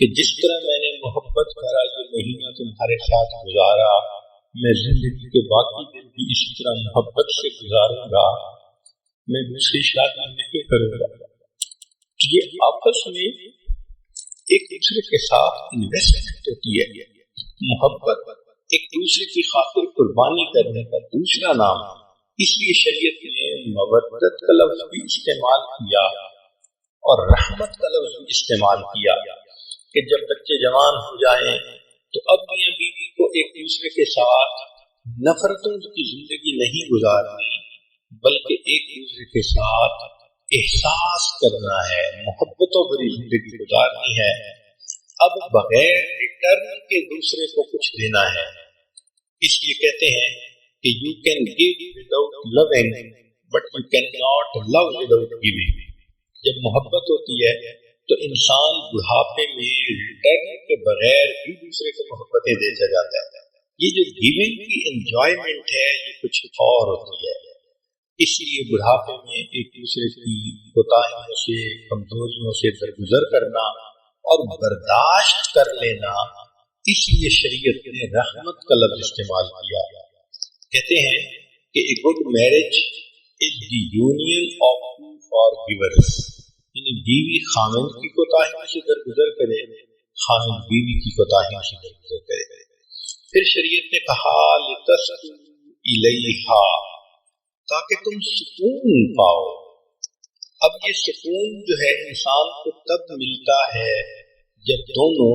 کہ جس طرح میں نے محبت کرا یہ مہینہ تمہارے ساتھ گزارا، میں زندگی کے باقی دن بھی اسی طرح محبت سے گزاروں گا، میں دوسری شادی نہیں کروں گا۔ یہ آپس میں ایک دوسرے کے ساتھ انویسٹمنٹ ہوتی ہے، محبت ایک دوسرے کی خاطر قربانی کرنے کا دوسرا نام۔ اس لیے شریعت نے مودت کا لفظ بھی استعمال کیا اور رحمت کا لفظ بھی استعمال کیا کہ جب بچے جوان ہو جائیں تو اب میاں بیوی کو ایک دوسرے کے ساتھ نفرتوں کی زندگی نہیں گزارنی، بلکہ ایک دوسرے کے ساتھ احساس کرنا ہے، محبتوں بھری زندگی گزارنی ہے۔ اب بغیر ریٹرن کے دوسرے کو کچھ دینا ہے۔ اس لیے کہتے ہیں کہ you can give without loving but you cannot love without giving۔ جب محبت ہوتی ہے تو انسان بڑھاپے میں ریٹرن کے بغیر بھی دوسرے کو محبتیں دیتا جاتا ہے۔ یہ جو گیونگ کی انجوائمنٹ ہے یہ کچھ اور ہوتی ہے۔ اس لیے بڑھاپے میں ایک دوسرے کی کوتاہیوں سے، کمزوریوں سے درگزر کرنا اور برداشت کر لینا، اس لیے شریعت نے رحمت کا لفظ استعمال کیا۔ کہتے ہیں کہ a good marriage is the union of two forgivers، یعنی بیوی خاوند کی کوتاہیوں سے درگزر کرے، خاوند بیوی کی کوتاہیوں سے درگزر کرے۔ پھر شریعت نے کہا لِتَسْكُنُوا إِلَيْهَا، تاکہ تم سکون پاؤ۔ اب یہ سکون جو ہے انسان کو تب ملتا ہے جب دونوں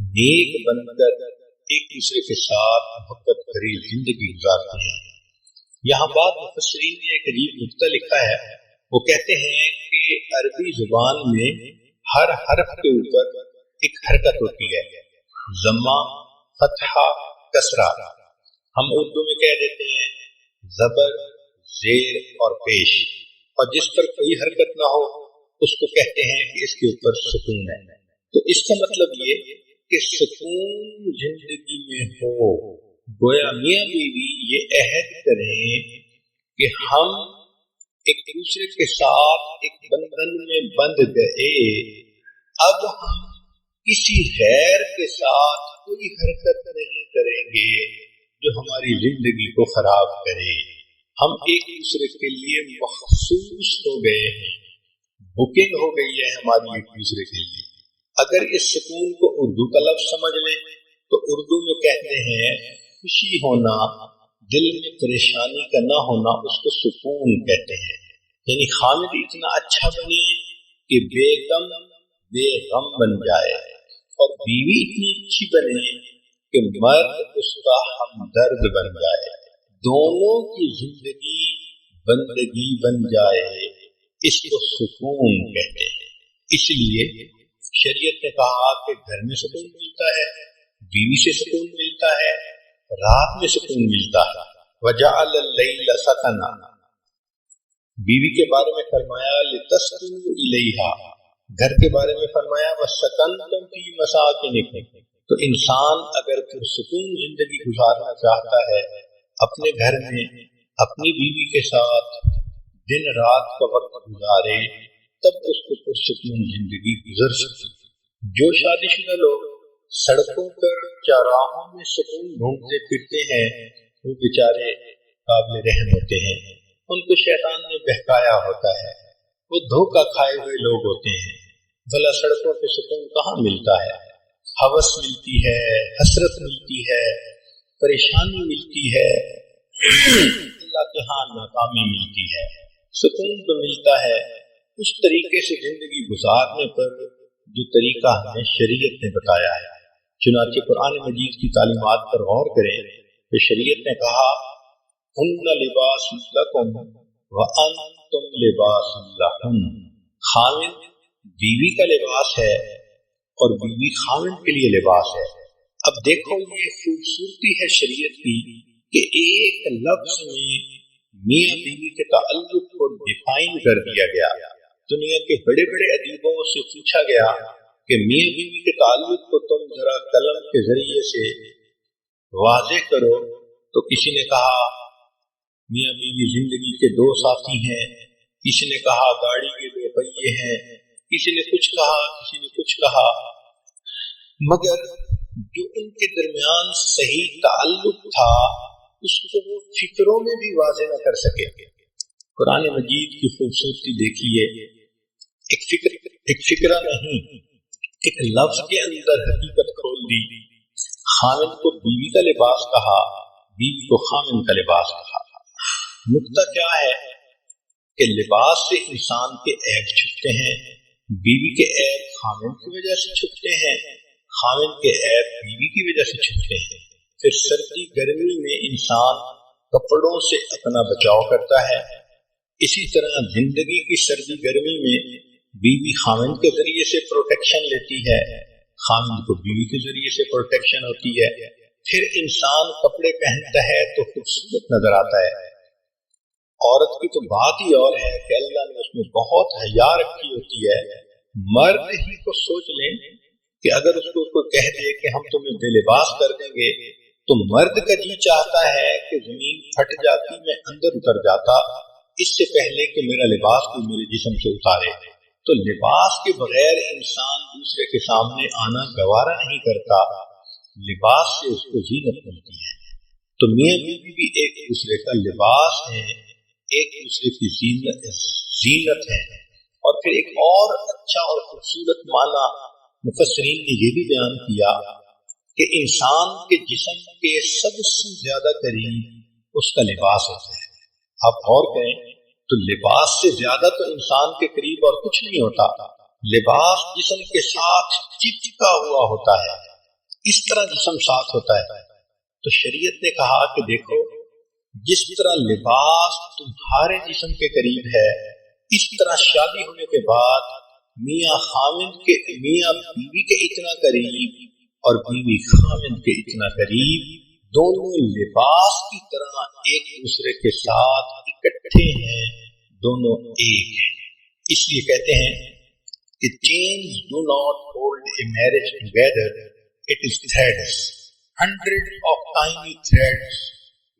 نیک بن کر ایک دوسرے کے ساتھ محبت بھری زندگی گزارتے ہیں۔ یہاں بعد مفسرین نے ایک عجیب نکتہ لکھا ہے، وہ کہتے ہیں کہ عربی زبان میں ہر حرف کے اوپر ایک حرکت ہوتی ہے، ضمہ، فتحہ، کسرہ۔ ہم اردو میں کہہ دیتے ہیں زبر، زیر اور پیش، اور جس پر کوئی حرکت نہ ہو اس کو کہتے ہیں کہ اس کے اوپر سکون ہے۔ تو اس کا مطلب یہ کہ سکون زندگی میں ہو۔ گویا میاں بیوی یہ عہد کریں کہ ہم ایک دوسرے کے ساتھ ایک بندھن میں بندھ گئے، اب ہم کسی غیر کے ساتھ کوئی حرکت نہیں کریں گے جو ہماری زندگی کو خراب کرے۔ ہم ایک دوسرے کے لیے مخصوص ہو گئے ہیں، بکنگ ہو گئی ہے ہماری ایک دوسرے کے لیے۔ اگر اس سکون کو اردو کا لفظ سمجھ لیں تو اردو میں کہتے ہیں خوشی ہونا، دل میں پریشانی کا نہ ہونا، اس کو سکون کہتے ہیں۔ یعنی خامد اتنا اچھا بنے کہ بے غم بے غم بن جائے، اور بیوی اتنی اچھی بنے کہ مرد اس کا ہمدرد بن جائے، دونوں کی زندگی بندگی بن جائے، اس کو سکون کہتے ہیں۔ اس لیے شریعت نے کہا کہ گھر میں سکون ملتا ہے، بیوی سے سکون ملتا ہے، رات میں سکون ملتا ہے۔ وَجَعَلَ اللَّيْلَ سَكَنًا، بیوی کے بارے میں فرمایا لِتَسْكُنُوا إِلَيْهَا، گھر کے بارے میں فرمایا وَسَكَنْتُمْ فِي مَسَاكِنِكُمْ۔ تو انسان اگر پرسکون زندگی گزارنا چاہتا ہے اپنے گھر میں اپنی بیوی کے ساتھ دن رات کا وقت گزارے، تب اس کو پرسکون زندگی گزر سکتی۔ جو شادی شدہ لوگ سڑکوں پر چوراہوں میں سکون ڈھونڈتے پھرتے ہیں وہ بیچارے قابل رحم ہوتے ہیں، ان کو شیطان نے بہکایا ہوتا ہے، وہ دھوکہ کھائے ہوئے لوگ ہوتے ہیں۔ بھلا سڑکوں پہ سکون کہاں ملتا ہے؟ ہوس ملتی ہے، حسرت ملتی ہے، پریشانی ملتی ہے، اللہ کے ہاں ناکامی ملتی ہے۔ سکون تو ملتا ہے اس طریقے سے زندگی گزارنے پر جو طریقہ ہمیں شریعت نے بتایا ہے۔ چنانچہ قرآن مجید کی تعلیمات پر غور کریں تو شریعت نے کہا ہن لباس لکم وانتم لباس لہن، خاوند بیوی کا لباس ہے اور بیوی خاوند کے لیے لباس ہے۔ اب دیکھو یہ خوبصورتی ہے شریعت کی کہ ایک لفظ میں میاں بیوی کے تعلق کو ڈیفائن کر دیا گیا۔ دنیا کے بڑے بڑے ادیبوں سے پوچھا گیا کہ میاں بیوی کے تعلق کو تم ذرا قلم کے ذریعے سے واضح کرو، تو کسی نے کہا میاں بیوی زندگی کے دو ساتھی ہیں، کسی نے کہا گاڑی کے دو پہیے ہیں، کسی نے کچھ کہا، کسی نے کچھ کہا۔ مگر جو ان کے درمیان صحیح تعلق تھا اس کو وہ فکروں میں بھی واضح نہ کر سکے. قرآن مجید کی خوبصورتی دیکھیے، ایک فکرہ نہیں، ایک لفظ کے اندر حقیقت کھول دی. خامن کو بیوی کا لباس کہا، بیوی کو خامن کا لباس کہا. نکتہ کیا ہے کہ لباس سے انسان کے عیب چھپتے ہیں، بیوی کے عیب خامن کی وجہ سے چھپتے ہیں، خامن کے عیب بیوی کی وجہ سے چھپتے ہیں. پھر سردی گرمی میں انسان کپڑوں سے اپنا بچاؤ کرتا ہے، اسی طرح زندگی کی سردی گرمی میں بیوی خامن کے ذریعے سے پروٹیکشن لیتی ہے، خامن کو بیوی کے ذریعے سے پروٹیکشن ہوتی ہے. پھر انسان کپڑے پہنتا ہے تو خوبصورت نظر آتا ہے. عورت کی تو بات ہی اور ہے کہ اللہ نے اس میں بہت حیا رکھی ہوتی ہے. مرد ہی کو سوچ لیں کہ اگر اس کو کوئی کہہ دے کہ ہم تمہیں بے لباس کر دیں گے تو مرد کا جی چاہتا ہے کہ زمین پھٹ جاتی، میں اندر اتر جاتا اس سے پہلے کہ میرا لباس کوئی میرے جسم سے اتارے. تو لباس کے بغیر انسان دوسرے کے سامنے آنا گوارا نہیں کرتا، لباس سے اس کو زینت ملتی ہے. تو میاں بیوی بھی ایک دوسرے کا لباس ہے، ایک دوسرے کی زینت ہے. اور پھر ایک اور اچھا اور خوبصورت معنی مفسرین نے یہ بھی بیان کیا کہ انسان کے جسم کے سب سے زیادہ قریب اس کا لباس ہوتا ہے. آپ غور کریں تو لباس سے زیادہ تو انسان کے قریب اور کچھ نہیں ہوتا. لباس جسم کے ساتھ چپکا ہوا ہوتا ہے، اس طرح جسم ساتھ ہوتا ہے. تو شریعت نے کہا کہ دیکھو جس طرح لباس تمہارے جسم کے قریب ہے، اس طرح شادی ہونے کے بعد میاں خامن کے میاں بیوی کے اتنا قریب اور بیوی خامن کے اتنا قریب، دونوں لباس کی طرح ایک دوسرے کے ساتھ اکٹھے ہیں، دونوں ایک ہیں. اس لیے کہتے ہیں کہ chains do not hold a marriage together, it is threads, hundreds of tiny threads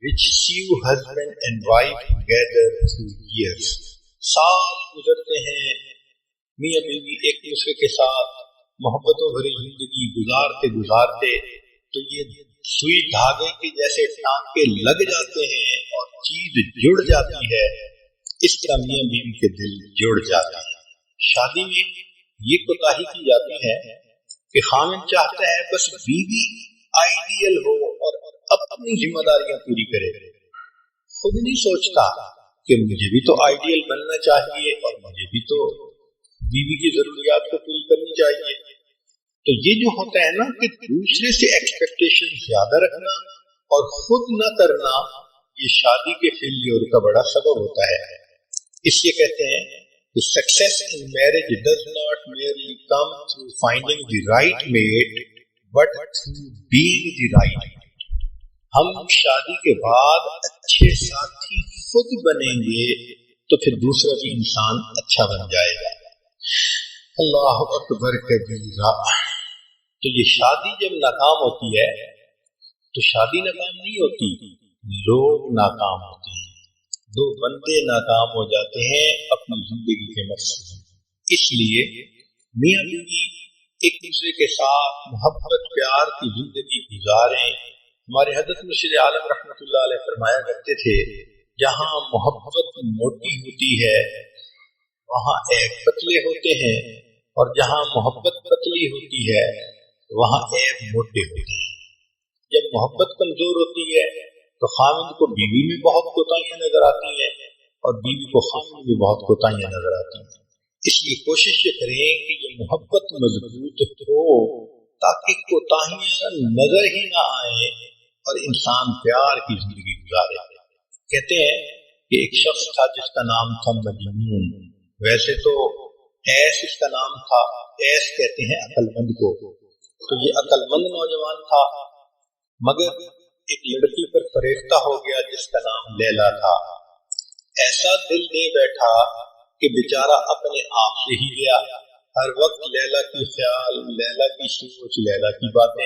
which sew husband and wife together through years. سال گزرتے ہیں، میاں بیوی ایک دوسرے کے ساتھ محبتوں بھری زندگی گزارتے تو یہ سوئی دھاگے کے جیسے ٹانکے لگ جاتے ہیں اور چیز جڑ جاتی ہے. اس طرح میاں بیوی کے دل جڑ جاتے ہیں. شادی میں یہ کوتاہی کی جاتی ہے کہ خامن چاہتا ہے بس بیوی آئیڈیل ہو اور اپنی ذمہ داریاں پوری کرے، خود نہیں سوچتا کہ مجھے بھی تو آئیڈیل بننا چاہیے اور مجھے بھی تو بیوی کی ضروریات کو پوری کرنی چاہیے. تو یہ جو ہوتا ہے نا کہ دوسرے سے ایکسپیکٹیشن زیادہ رکھنا اور خود نہ کرنا، یہ شادی کے فیلئر کا بڑا سبب ہوتا ہے. اس لیے کہتے ہیں کہ success in marriage does not merely come through finding the right mate but through being the right mate. ہم شادی کے بعد اچھے ساتھی خود بنیں گے تو پھر دوسرا بھی انسان اچھا بن جائے گا. اللہ اکبر کبیرہ. تو یہ شادی جب ناکام ہوتی ہے تو شادی ناکام نہیں ہوتی، لوگ ناکام ہوتے ہیں. دو بندے ناکام ہو جاتے ہیں اپنی زندگی کے مقصد میں. اس لیے میاں بیوی ایک دوسرے کے ساتھ محبت پیار کی زندگی گزاریں. ہمارے حضرت مرشد عالم رحمۃ اللہ علیہ فرمایا کرتے تھے جہاں محبت موٹی ہوتی ہے وہاں عیب پتلے ہوتے ہیں، اور جہاں محبت پتلی ہوتی ہے وہاں عیب موٹے ہوتے ہیں. جب محبت کمزور ہوتی ہے تو خامد کو بیوی میں بہت کوتاہیاں نظر آتی ہیں اور بیوی کو خامد میں بہت کوتاہیاں نظر آتی ہیں. اس لیے کوشش یہ کریں کہ یہ محبت مضبوط ہو تاکہ کوتاہیاں نظر ہی نہ آئیں اور انسان پیار کی زندگی گزارے. کہتے ہیں کہ ایک شخص تھا جس کا نام تھا مجنون. ویسے تو ایس اس کا نام تھا، ایس کہتے ہیں عقل مند کو. تو یہ عقل مند نوجوان تھا مگر ایک لڑکی پر فریفتہ ہو گیا جس کا نام لیلا تھا. ایسا دل دے بیٹھا کہ بیچارہ اپنے آپ سے ہی گیا. ہر وقت لیلا کی خیال، لیلا کی سوچ، لیلا کی باتیں.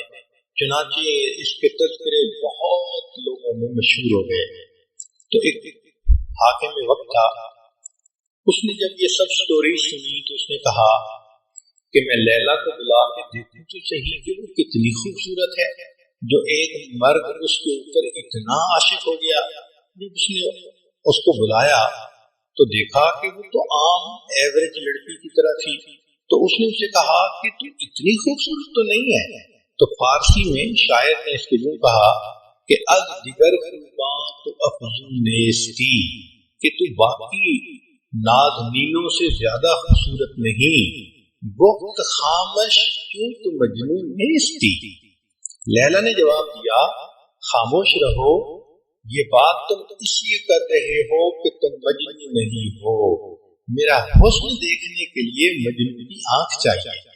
چنانچہ اس کے تذکرے بہت لوگوں میں مشہور ہو گئے. تو ایک حاکم وقت تھا، اس نے جب یہ سب سٹوری سنی تو اس نے کہا کہ میں لیلا کو بلا کے دیکھوں تو صحیح کہ وہ کتنی خوبصورت ہے، جو ایک مرد اس کے اوپر اتنا عاشق ہو گیا۔ جب اس نے اس کو بلایا تو دیکھا کہ وہ تو عام ایوریج لڑکی کی طرح تھی، تو اس نے اسے کہا کہ تو اتنی خوبصورت تو نہیں ہے۔ تو فارسی میں شاعر نے اس کے یوں کہا کہ از دیگر خوباں تو افزون نیستی، کہ تو باقی نازنینوں سے زیادہ خوبصورت نہیں، وقت خامش کیوں تو مجنون نیستی۔ لیلا نے جواب دیا خاموش رہو، یہ بات تم اس لیے کر رہے ہو کہ تم مجنون نہیں ہو، میرا حسن دیکھنے کے لیے مجنون کی آنکھ چاہیے۔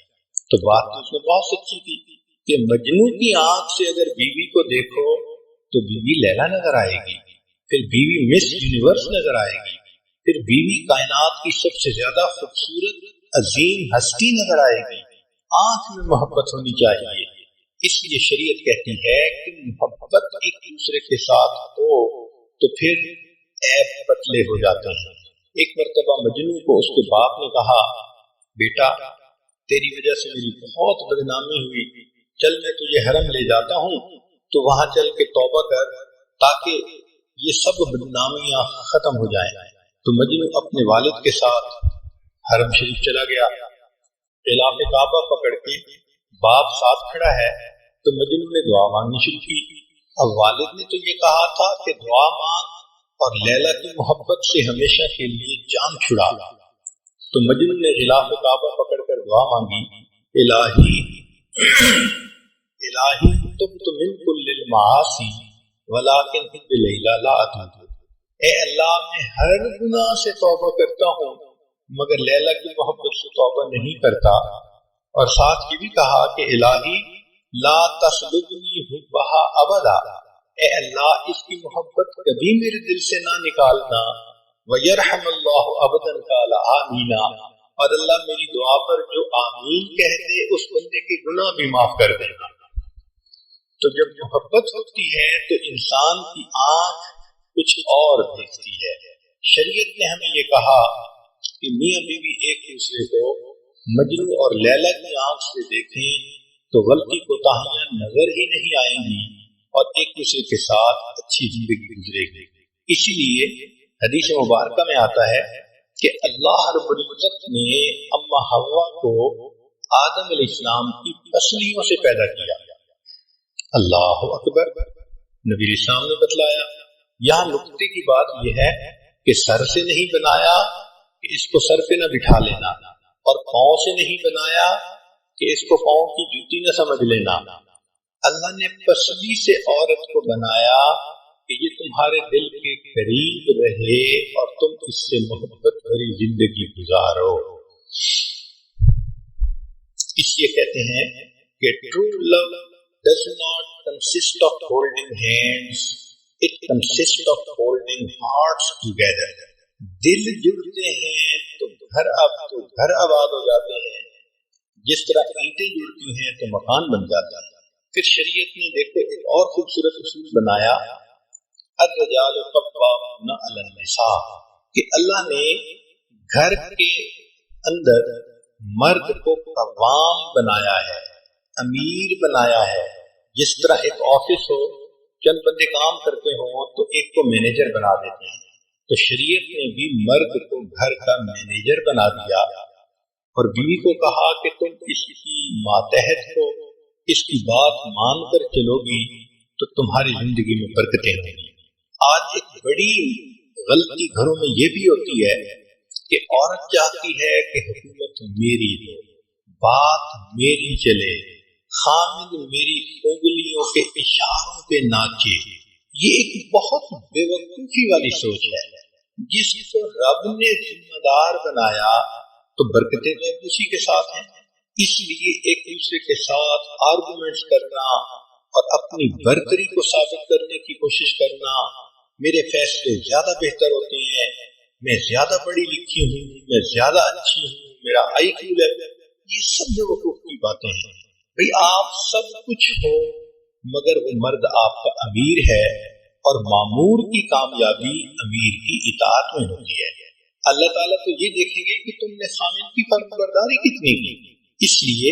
تو بات تو اس نے بہت سچی تھی کہ مجنون کی آنکھ سے اگر بیوی کو دیکھو تو بیوی لیلا نظر آئے گی، پھر بیوی مس یونیورس نظر آئے گی، پھر بیوی کائنات کی سب سے زیادہ خوبصورت عظیم ہستی نظر آئے گی۔ آنکھ میں محبت ہونی چاہیے، اس لیے شریعت کہتی ہے کہ محبت ایک دوسرے کے ساتھ ہو تو پھر عیب پتلے ہو جاتے ہیں۔ ایک مرتبہ مجنون کو اس کے باپ نے کہا بیٹا تیری وجہ سے میری بہت بدنامی ہوئی، چل میں تجھے حرم لے جاتا ہوں، تو وہاں چل کے توبہ کر تاکہ یہ سب بدنامیاں ختم ہو جائیں۔ تو مجنون اپنے والد کے ساتھ حرم شریف چلا گیا، خلاف کعبہ پکڑ کے باپ ساتھ کھڑا ہے، تو مجنون نے دعا مانگنی شروع کی۔ اب والد نے تو یہ کہا تھا کہ دعا مانگ اور لیلا کی محبت سے ہمیشہ کے لیے جان چھڑا، تو مجنون نے غلاف کعبہ پکڑ کر دعا مانگی الہی الہی تبت من کل المعاصی ولکن حب لیلا لا اتوب، اے اللہ میں ہر گناہ سے توبہ کرتا ہوں مگر لیلا کی محبت سے توبہ نہیں کرتا۔ اور ساتھ یہ بھی کہا کہ الہی لا تسلبنی حبہا ابدا، اے اللہ اس کی محبت کبھی میرے دل سے نہ نکالنا۔ وَيَرْحَمَ اللَّهُ عَبْدًا قَالَ آمِينَ، اور اللہ میری دعا پر جو آمین کہہ دے اس بندے کے گناہ بھی معاف کر دینا۔ تو جب محبت ہوتی ہے تو انسان کی آنکھ کچھ اور دیکھتی ہے۔ شریعت نے ہمیں یہ کہا کہ میاں بیوی ایک دوسرے کو مجنون اور لیلا کی آنکھ سے دیکھیں تو غلطی کوتاہیاں نظر ہی نہیں آئیں گی اور ایک دوسرے کے ساتھ اچھی زندگی گزرے گی۔ اسی لیے حدیث مبارکہ میں آتا ہے کہ اللہ رب العزت نے اما حوا کو آدم علیہ السلام کی پسلیوں سے پیدا کیا۔ اللہ اکبر، نبی اسلام نے بتلایا۔ یہاں نقطے کی بات یہ ہے کہ سر سے نہیں بنایا کہ اس کو سر پہ نہ بٹھا لینا، اور پاؤں سے نہیں بنایا کہ اس کو پاؤں کی جوتی نہ سمجھ لینا۔ اللہ نے پسلی سے عورت کو بنایا کہ یہ تمہارے دل کے قریب رہے اور تم اس سے محبت بھری زندگی گزارو۔ اس لیے کہتے ہیں کہ true love does not consist of holding hands, it consists of holding hearts together. دل جڑتے ہیں تو گھر آباد ہو جاتے ہیں، جس طرح اینٹیں جڑتی ہیں تو مکان بن جاتا ہے۔ پھر شریعت نے دیکھو ایک اور خوبصورت اصول بنایا، الرجال قوامون علی النساء، کہ اللہ نے گھر کے اندر مرد کو قوام بنایا ہے، امیر بنایا ہے۔ جس طرح ایک آفس ہو، چند بندے کام کرتے ہوں تو ایک کو مینیجر بنا دیتے ہیں، تو شریعت نے بھی مرد کو گھر کا مینیجر بنا دیا اور بیوی کو کہا کہ تم اس کی ماتحت ہو، اس کی بات مان کر چلو گی تو تمہاری زندگی میں برکتیں ہوں گی۔ آج ایک بڑی غلطی گھروں میں یہ بھی ہوتی ہے کہ عورت چاہتی ہے کہ حکومت میری ہو، بات میری چلے، خامد میری انگلیوں کے اشاروں پہ ناچے۔ یہ ایک بہت بے وقوفی والی سوچ ہے۔ جس کو رب نے ذمہ دار بنایا تو برکتیں تو اسی کے ساتھ ہیں۔ اس لیے ایک دوسرے کے ساتھ آرگومنٹس کرنا اور اپنی برتری کو ثابت کرنے کی کوشش کرنا، میرے فیصلے زیادہ بہتر ہوتے ہیں، میں زیادہ پڑھی لکھی ہوں، میں زیادہ اچھی ہوں، میرا آئی کیو لیول، یہ سب بے وقوف کی باتیں ہیں۔ بھئی آپ سب کچھ ہو مگر وہ مرد آپ کا امیر ہے، اور مامور کی کامیابی امیر کی اطاعت میں ہوتی ہے۔ اللہ تعالیٰ تو یہ دیکھیں گے کہ تم نے خامد کی فرمانبرداری کتنی کی۔ اس لیے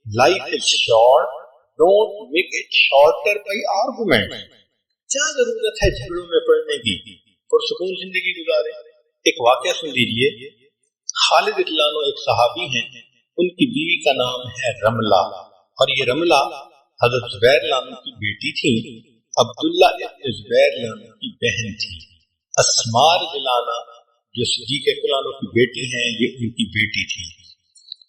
life is short, don't make it shorter by argument. کیا ضرورت ہے جھگڑوں میں پڑنے کی، پرسکون زندگی گزارے. ایک واقعہ سن لیجیے. خالد رضی اللہ عنہ ایک صحابی ہیں، ان کی بیوی کا نام ہے رملہ، اور یہ رملہ حضرت زبیر رضی اللہ عنہ کی بیٹی تھی. عبداللہ ابن زبیر رضی اللہ عنہ کی بہن تھی. اسماء رضی اللہ عنہ جو صدیق اکبر عنہ کی بیٹی ہیں، یہ ان کی بیٹی تھی.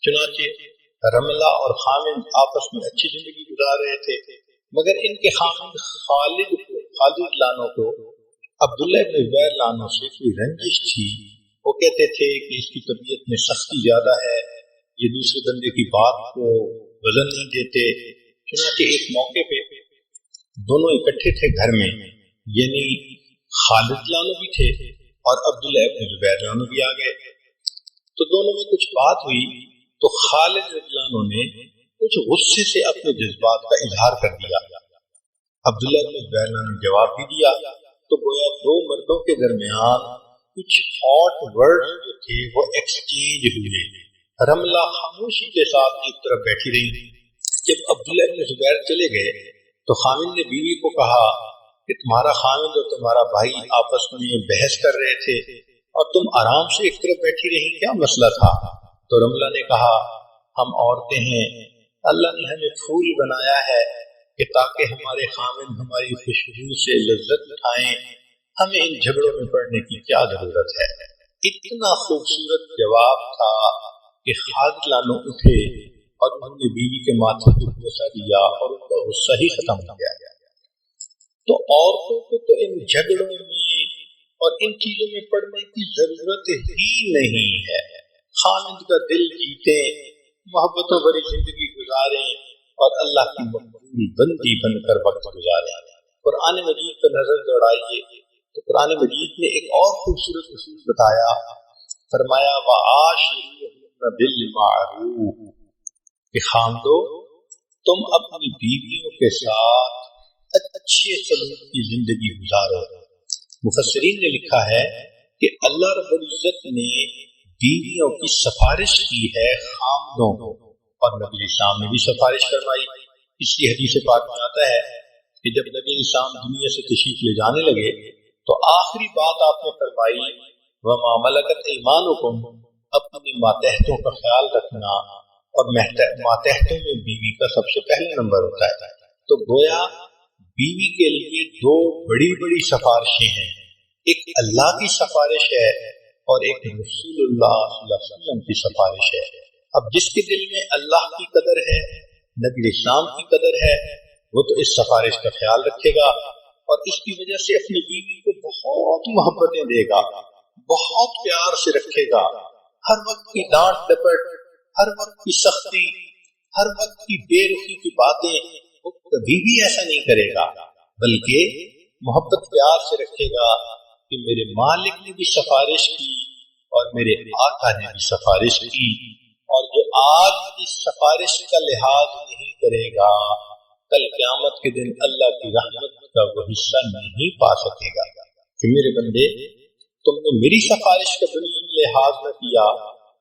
چنانچہ رملہ اور خامد آپس میں اچھی زندگی گزار رہے تھے، مگر ان کے خامد خالد رضی اللہ عنہ کو عبداللہ ابن زبیر رضی اللہ عنہ سے کوئی رنجش تھی. وہ کہتے تھے کہ اس کی طبیعت میں سختی زیادہ ہے، یہ دوسرے بندے کی بات کو وزن نہیں دیتے. چنانچہ ایک موقع پہ دونوں اکٹھے تھے گھر میں، یعنی خالد رضی اللہ عنہ بھی تھے اور عبداللہ ابن زبیر رضی اللہ عنہ بھی آ گئے. تو دونوں میں کچھ بات ہوئی تو خالد رضی اللہ عنہ نے کچھ غصے سے اپنے جذبات کا اظہار کر دیا. عبداللہ ابن زبیر رضی اللہ عنہ نے جواب بھی دیا. تو گویا دو مردوں کے درمیان کچھ ہاٹ ورڈ جو تھے وہ ایکسچینج ہوئے. رملہ خاموشی کے ساتھ ایک طرف بیٹھی رہی. جب عبداللہ ابن زبیر چلے گئے تو خامد نے بیوی کو کہا کہ تمہارا خامد اور تمہارا بھائی آپس میں بحث کر رہے تھے اور تم آرام سے ایک طرف بیٹھی رہی، کیا مسئلہ تھا؟ تو رملہ نے کہا ہم عورتیں ہیں، اللہ نے ہمیں پھول بنایا ہے کہ تاکہ ہمارے خامد ہماری خوشبو سے لذت اٹھائیں، ہمیں ان جھگڑوں میں پڑنے کی کیا ضرورت ہے. اتنا خوبصورت جواب تھا کہ خالد لانو اٹھے اور انہوں نے بیوی کے ماتھے پہ بوسہ دیا اور ان کا غصہ ہی ختم ہو گیا. تو عورتوں کو تو ان جھگڑوں میں اور ان چیزوں میں پڑنے کی ضرورت ہی نہیں ہے. خامد کا دل جیتیں، محبتوں بھری زندگی گزاریں اور اللہ کی مقبول بندی بن کر وقت گزاریں. قرآن مجید پر نظر دوڑائیے تو قرآن مجید نے ایک اور خوبصورت اصول بتایا. فرمایا وَعَاشِرُوهُنَّ بِالْمَعْرُوفِ کہ خامدو تم اپنی بیویوں کے ساتھ اچھے سلوک کی زندگی گزارو. مفسرین نے لکھا ہے کہ اللہ رب العزت نے بیویوں کی سفارش کی ہے خامدوں کو، اور نبی اسلام نے بھی سفارش فرمائی. اس لیے حدیث پاک میں آتا ہے کہ جب نبی اسلام دنیا سے تشریف لے جانے لگے تو آخری بات آپ نے فرمائی وَمَا مَلَكَتْ أَيْمَانُكُمْ، اپنے ماتحتوں کا خیال رکھنا، اور ماتحتوں میں بیوی کا سب سے پہلا نمبر ہوتا ہے. تو گویا بیوی کے لیے دو بڑی بڑی سفارشیں ہیں، ایک اللہ کی سفارش ہے اور ایک رسول اللہ صلی اللہ علیہ وسلم کی سفارش ہے. اب جس کے دل میں اللہ کی قدر ہے، نبی اسلام کی قدر ہے، وہ تو اس سفارش کا خیال رکھے گا اور اس کی وجہ سے اپنی بیوی کو بہت محبتیں دے گا، بہت پیار سے رکھے گا. ہر وقت کی ڈانٹ ڈپٹ، ہر وقت کی سختی، ہر وقت کی بے رخی کی باتیں وہ کبھی بھی ایسا نہیں کرے گا، بلکہ محبت پیار سے رکھے گا کہ میرے مالک نے بھی سفارش کی اور میرے آقا نے بھی سفارش کی، اور جو آج اس سفارش کا لحاظ نہیں کرے گا کل قیامت کے دن اللہ کی رحمت کا وہ حصہ نہیں پا سکے گا. کہ میرے بندے تم نے میری سفارش کا بالکل لحاظ نہ کیا،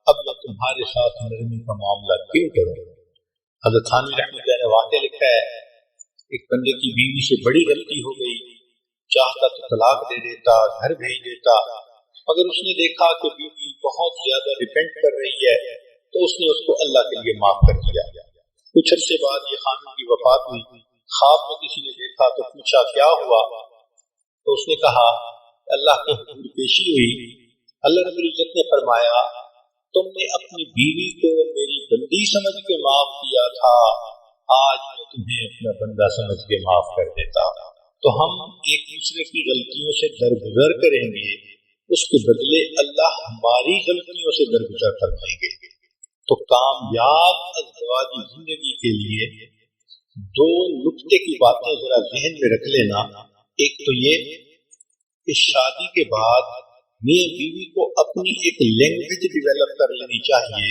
اب میں تمہارے ساتھ نرمی کا معاملہ کیوں کروں. حضرت تھانوی رحمۃ اللہ نے واقعہ لکھا ہے، ایک بندے کی بیوی سے بڑی غلطی ہو گئی، چاہتا تو طلاق دے دیتا، گھر بھیج دیتا، مگر اس نے دیکھا کہ بیوی بہت زیادہ ریپینٹ کر رہی ہے تو اس نے اس کو اللہ کے لیے معاف کر دیا. کچھ عرصے بعد یہ خامد کی وفات ہوئی. خواب میں کسی نے دیکھا تو پوچھا کیا ہوا، تو اس نے کہا اللہ کے حضور پیشی ہوئی، اللہ رب العزت نے فرمایا تم نے اپنی بیوی کو میری بندی سمجھ کے معاف کیا تھا، آج میں تمہیں اپنا بندہ سمجھ کے معاف کر دیتا. تو ہم ایک دوسرے کی غلطیوں سے درگزر کریں گے، اس کے بدلے اللہ ہماری غلطیوں سے درگزر فرمائیں گے. تو کامیاب ازدواجی زندگی کے لیے دو نقطے کی باتیں ذرا ذہن میں رکھ لینا. ایک تو یہ کہ شادی کے بعد میاں بیوی کو اپنی ایک لینگویج ڈیولپ کر لینی چاہیے،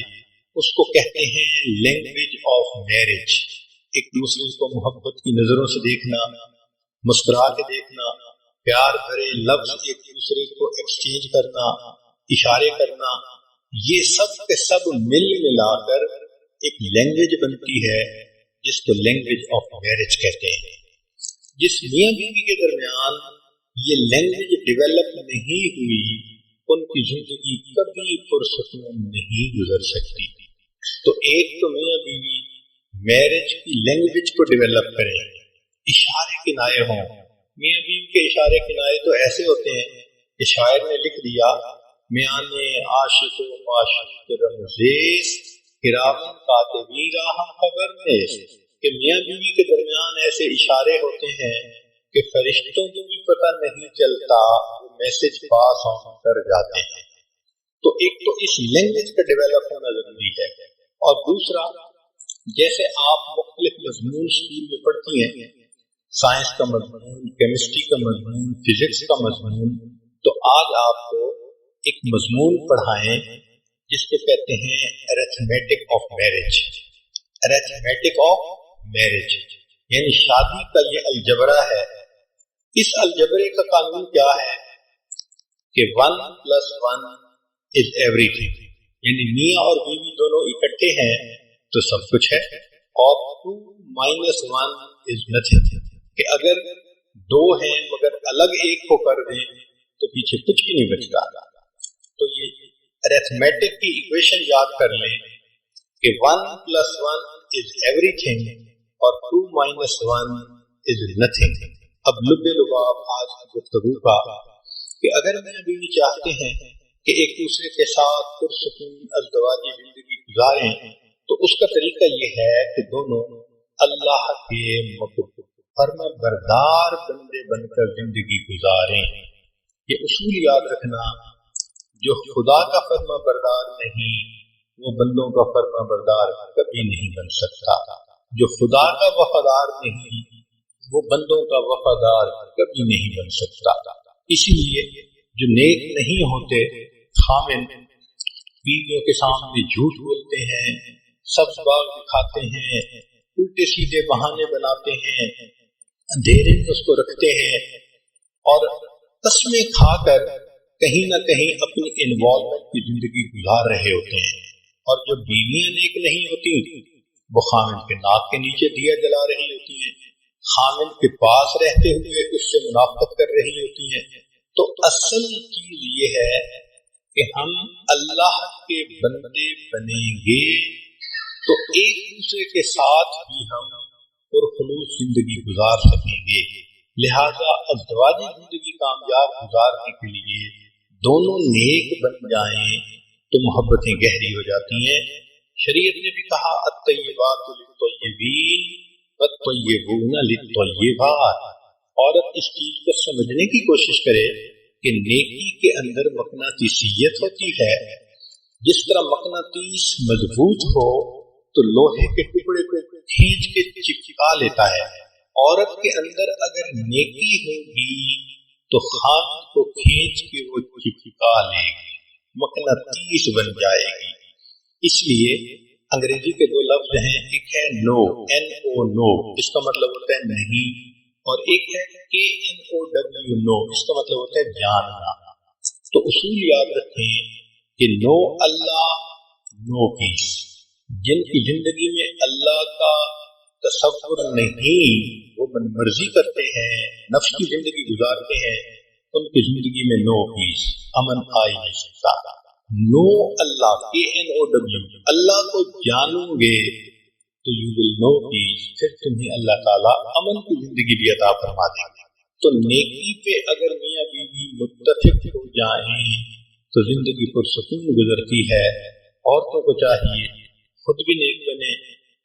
اس کو کہتے ہیں لینگویج آف میرج. ایک دوسرے کو محبت کی نظروں سے دیکھنا، مسکرا کے دیکھنا، پیار بھرے لفظ ایک دوسرے کو ایکسچینج کرنا، اشارے کرنا، یہ سب کے سب مل ملا کر ایک لینگویج بنتی ہے جس کو لینگویج آف میرج کہتے ہیں. جس میاں بیوی کے درمیان یہ لینگویج ڈیولپ نہیں ہوئی ان کی زندگی کبھی پرسکون نہیں گزر سکتی. تو ایک تو میاں بیوی میرج کی لینگویج کو ڈیولپ کریں، اشارے کنائے ہوں. میاں بیوی کے اشارے کنائے تو ایسے ہوتے ہیں کہ شاعر نے لکھ دیا میانے عاشق و معشوق رمزیز کرامن کاتبی راہ خبر نیز، کہ میاں بیوی کے درمیان ایسے اشارے ہوتے ہیں کہ فرشتوں کو بھی پتہ نہیں چلتا، وہ میسج پاس آن کر جاتے ہیں. تو ایک تو اس لینگویج کا ڈیولپ ہونا ضروری ہے، اور دوسرا جیسے آپ مختلف مضمون اسکول میں پڑھتی ہیں، سائنس کا مضمون، کیمسٹری کا مضمون، فزکس کا مضمون، تو آج آپ کو ایک مضمون پڑھائیں جس کو کہتے ہیں arithmetic of marriage. Arithmetic of marriage یعنی شادی کا یہ الجبرا ہے. اس الجبرے کا قانون کیا ہے کہ 1+1 is everything، یعنی میاں اور بیوی دونوں اکٹھے ہیں تو سب کچھ ہے، اور 2-1 is nothing، کہ اگر دو ہیں مگر الگ ایک کو کر دیں تو پیچھے کچھ بھی نہیں بچتا. تو یہ ارتھمیٹک کی ایکویشن یاد کر لیں کہ 1+1 is everything اور 2-1 is nothing. اب لبے لباب آج کی گفتگو کا کہ اگر میاں بیوی چاہتے ہیں کہ ایک دوسرے کے ساتھ پرسکون ازدواجی زندگی گزاریں تو اس کا طریقہ یہ ہے کہ دونوں اللہ کے فرما بردار بندے بن کر زندگی گزاریں. یہ اصول یاد رکھنا، جو خدا کا فرما بردار نہیں وہ بندوں کا فرما بردار کبھی نہیں بن سکتا. جو خدا کا وفادار نہیں وہ بندوں کا وفادار کبھی نہیں بن سکتا. اسی لیے جو نیک نہیں ہوتے خامن بیویوں کے سامنے جھوٹ بولتے ہیں، سبز باغ دکھاتے ہیں، الٹے سیدھے بہانے بناتے ہیں، اندھیرے میں اس کو رکھتے ہیں اور قسمیں کھا کر کہیں نہ کہیں اپنی انوالومنٹ کی زندگی گزار رہے ہوتے ہیں. اور جو بیویاں نیک نہیں ہوتی وہ خامن کے ناک کے نیچے دیا جلا رہی ہوتی ہیں، خامن کے پاس رہتے ہوئے اس سے منافقت کر رہی ہوتی ہیں. تو اصل چیز یہ ہے کہ ہم اللہ کے بندے بنیں گے تو ایک دوسرے کے ساتھ بھی ہم پرخلوص زندگی گزار سکیں گے. لہذا ازدواجی زندگی کامیاب گزارنے کے لیے دونوں نیک بن جائیں تو محبتیں گہری ہو جاتی ہیں. شریعت نے بھی کہا الطیبات للطیبین والطیبون للطیبات. عورت اس چیز کو سمجھنے کی کوشش کرے کہ نیکی کے اندر مقناطیسیت ہوتی ہے. جس طرح مقناطیس مضبوط ہو تو لوہے کے ٹکڑے کو کھینچ کے چپکا لیتا ہے، عورت کے اندر اگر نیکی ہوگی تو خامن کو کھینچ کے وہ چپکا لے گی، مقناطیس بن جائے گی. اس لیے انگریزی کے دو لفظ ہیں، ایک ہے نو NO نو، اس کا مطلب ہوتا ہے نہیں، اور ایک ہے KNOW نو، اس کا مطلب ہوتا ہے جاننا. تو اصول یاد رکھیں کہ نو اللہ نو پیس. جن کی زندگی میں اللہ کا تصور نہیں، وہ من مرضی کرتے ہیں، نفس کی زندگی گزارتے ہیں، ان کی زندگی میں نو پیس، امن آ ہی نہیں سکتا. نو اللہ KNOW، اللہ کو جانو گے تو یو ول نو پیس، پھر تمہیں اللہ تعالیٰ امن کی زندگی بھی عطا فرما دیں گے. تو نیکی پہ اگر میاں بیوی متفق ہو جائیں تو زندگی پرسکون گزرتی ہے. عورتوں کو چاہیے خود بھی نیک بنے،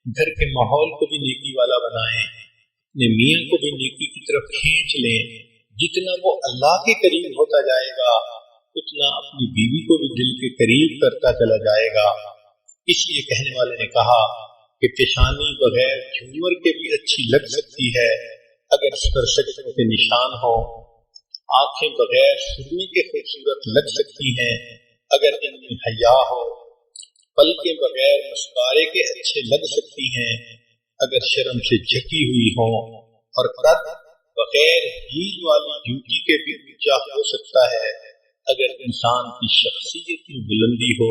گھر کے ماحول کو بھی نیکی والا بنائیں، اپنے میاں کو بھی نیکی کی طرف کھینچ لیں. جتنا وہ اللہ کے قریب ہوتا جائے گا اتنا اپنی بیوی کو بھی دل کے قریب کرتا چلا جائے گا. اس لیے کہنے والے نے کہا کہ پیشانی بغیر جھومر کے بھی اچھی لگ سکتی ہے اگر اس پر سجدوں کے نشان ہو، آنکھیں بغیر سرمے کے خوبصورت لگ سکتی ہیں اگر ان میں حیا ہو، پلکیں بغیر مسکارے کے اچھے لگ سکتی ہیں اگر شرم سے جھکی ہوئی ہوں، اور قد بغیر ہیل والی جوتی کے بھی اونچا ہو سکتا ہے اگر انسان کی شخصیت میں بلندی ہو.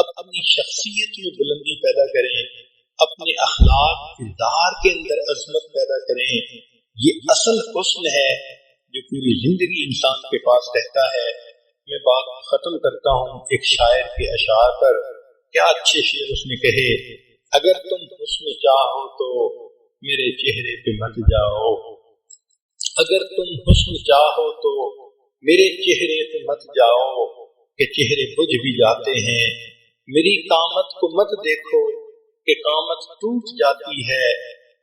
اپنی شخصیت میں بلندی پیدا کریں، اپنے اخلاق کردار کے اندر عظمت پیدا کریں، یہ اصل حسن ہے جو پوری زندگی انسان کے پاس رہتا ہے۔ میں بات ختم کرتا ہوں ایک شاعر کے اشعار پر۔ کیا اچھے شعر اس نے کہے، اگر تم حسن چاہو تو میرے چہرے پہ مت جاؤ، اگر تم حسن چاہو تو میرے چہرے پہ مت جاؤ کہ چہرے بجھ بھی جاتے ہیں، میری قامت کو مت دیکھو کہ قامت ٹوٹ جاتی ہے،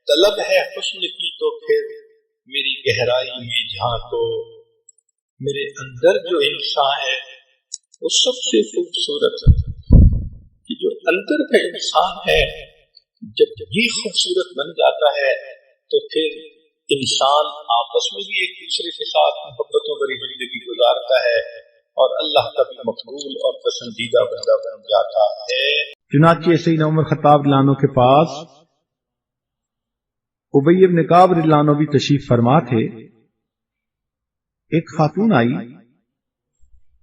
طلب ہے حسن کی تو پھر میری گہرائی میں جھانکو۔ میرے اندر جو انسان ہے وہ سب سے خوبصورت ہے، کہ جو اندر کا انسان ہے جب یہ خوبصورت بن جاتا ہے تو پھر انسان آپس میں بھی ایک دوسرے کے ساتھ محبتوں بھری زندگی گزارتا ہے اور اللہ کا بھی مقبول اور پسندیدہ بندہ بن جاتا ہے۔ چنانچہ سیدنا عمر خطاب رضی اللہ عنہ کے پاس ابی بن کعب رضی اللہ عنہ بھی تشریف فرما تھے۔ ایک خاتون آئی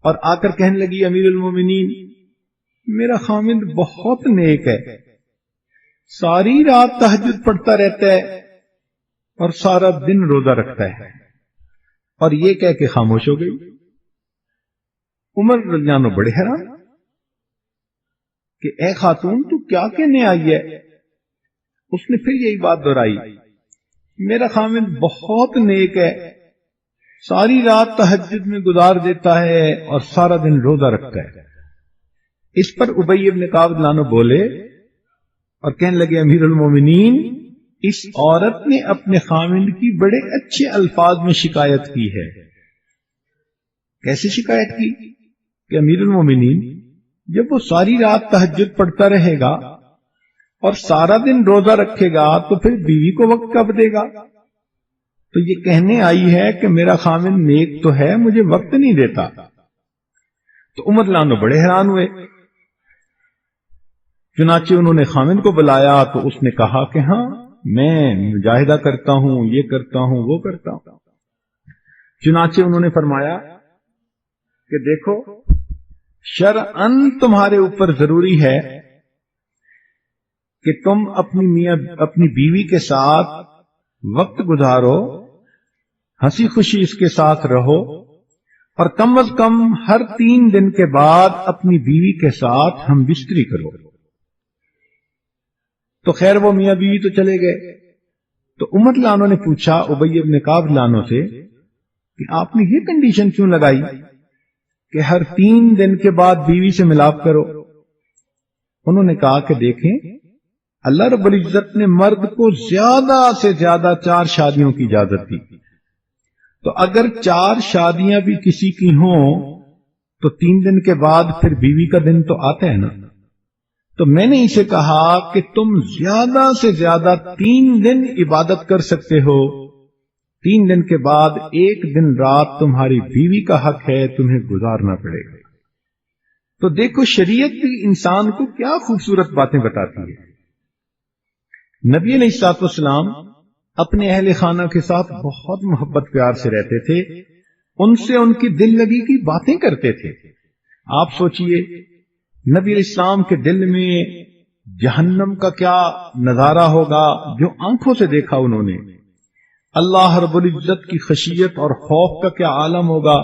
اور آ کر کہنے لگی، امیر المومنین، میرا خامد بہت نیک ہے، ساری رات تہجد پڑھتا رہتا ہے اور سارا دن روزہ رکھتا ہے، اور یہ کہہ کے خاموش ہو گئی۔ عمر رضی اللہ عنہ بڑے حیران کہ اے خاتون تو کیا کہنے آئی ہے؟ اس نے پھر یہی بات دہرائی، میرا خامد بہت نیک ہے، ساری رات تہجد میں گزار دیتا ہے اور سارا دن روزہ رکھتا ہے۔ اس پر ابی بن کعب رضی اللہ عنہ بولے اور کہنے لگے، امیر المومنین، اس عورت نے اپنے خامد کی بڑے اچھے الفاظ میں شکایت کی ہے۔ کیسے شکایت کی؟ کہ امیر المومنین، جب وہ ساری رات تہجد پڑھتا رہے گا اور سارا دن روزہ رکھے گا تو پھر بیوی کو وقت کب دے گا؟ تو یہ کہنے آئی ہے کہ میرا خامد نیک تو ہے، مجھے وقت نہیں دیتا۔ تو عمر رضی اللہ عنہ بڑے حیران ہوئے۔ چنانچہ انہوں نے خامد کو بلایا تو اس نے کہا کہ ہاں میں مجاہدہ کرتا ہوں، یہ کرتا ہوں، وہ کرتا ہوں۔ چنانچہ انہوں نے فرمایا کہ دیکھو، شرعاً تمہارے اوپر ضروری ہے کہ تم اپنی بیوی کے ساتھ وقت گزارو، ہنسی خوشی اس کے ساتھ رہو، اور کم از کم ہر 3 دن کے بعد اپنی بیوی کے ساتھ ہم بستری کرو۔ تو خیر وہ میاں بیوی تو چلے گئے۔ تو عمر رضی اللہ عنہ نے پوچھا ابی بن کعب رضی اللہ عنہ سے کہ آپ نے یہ کنڈیشن کیوں لگائی کہ ہر 3 دن کے بعد بیوی سے ملاپ کرو؟ انہوں نے کہا کہ دیکھیں، اللہ رب العزت نے مرد کو زیادہ سے زیادہ 4 شادیوں کی اجازت دی، تو اگر 4 شادیاں بھی کسی کی ہوں تو 3 دن کے بعد پھر بیوی کا دن تو آتا ہے نا۔ تو میں نے اسے کہا کہ تم زیادہ سے زیادہ 3 دن عبادت کر سکتے ہو، 3 دن کے بعد 1 دن رات تمہاری بیوی کا حق ہے، تمہیں گزارنا پڑے گا۔ تو دیکھو شریعت بھی انسان کو کیا خوبصورت باتیں بتاتی ہے۔ نبی علیہ الصلوۃ والسلام اپنے اہل خانہ کے ساتھ بہت محبت پیار سے رہتے تھے، ان سے ان کی دل لگی کی باتیں کرتے تھے۔ آپ سوچئے نبی علیہ السلام کے دل میں جہنم کا کیا نظارہ ہوگا جو آنکھوں سے دیکھا انہوں نے، اللہ رب العزت کی خشیت اور خوف کا کیا عالم ہوگا۔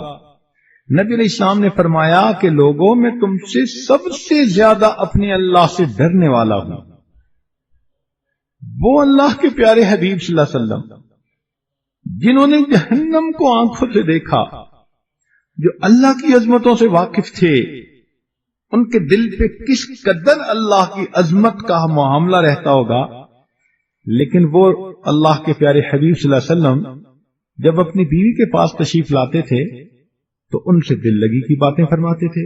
نبی علیہ السلام نے فرمایا کہ لوگوں میں تم سے سب سے زیادہ اپنے اللہ سے ڈرنے والا ہوں۔ وہ اللہ کے پیارے حبیب صلی اللہ علیہ وسلم جنہوں نے جہنم کو آنکھوں سے دیکھا، جو اللہ کی عظمتوں سے واقف تھے، ان کے دل پہ کس قدر اللہ کی عظمت کا معاملہ رہتا ہوگا، لیکن وہ اللہ کے پیارے حبیب صلی اللہ علیہ وسلم جب اپنی بیوی کے پاس تشریف لاتے تھے تو ان سے دل لگی کی باتیں فرماتے تھے۔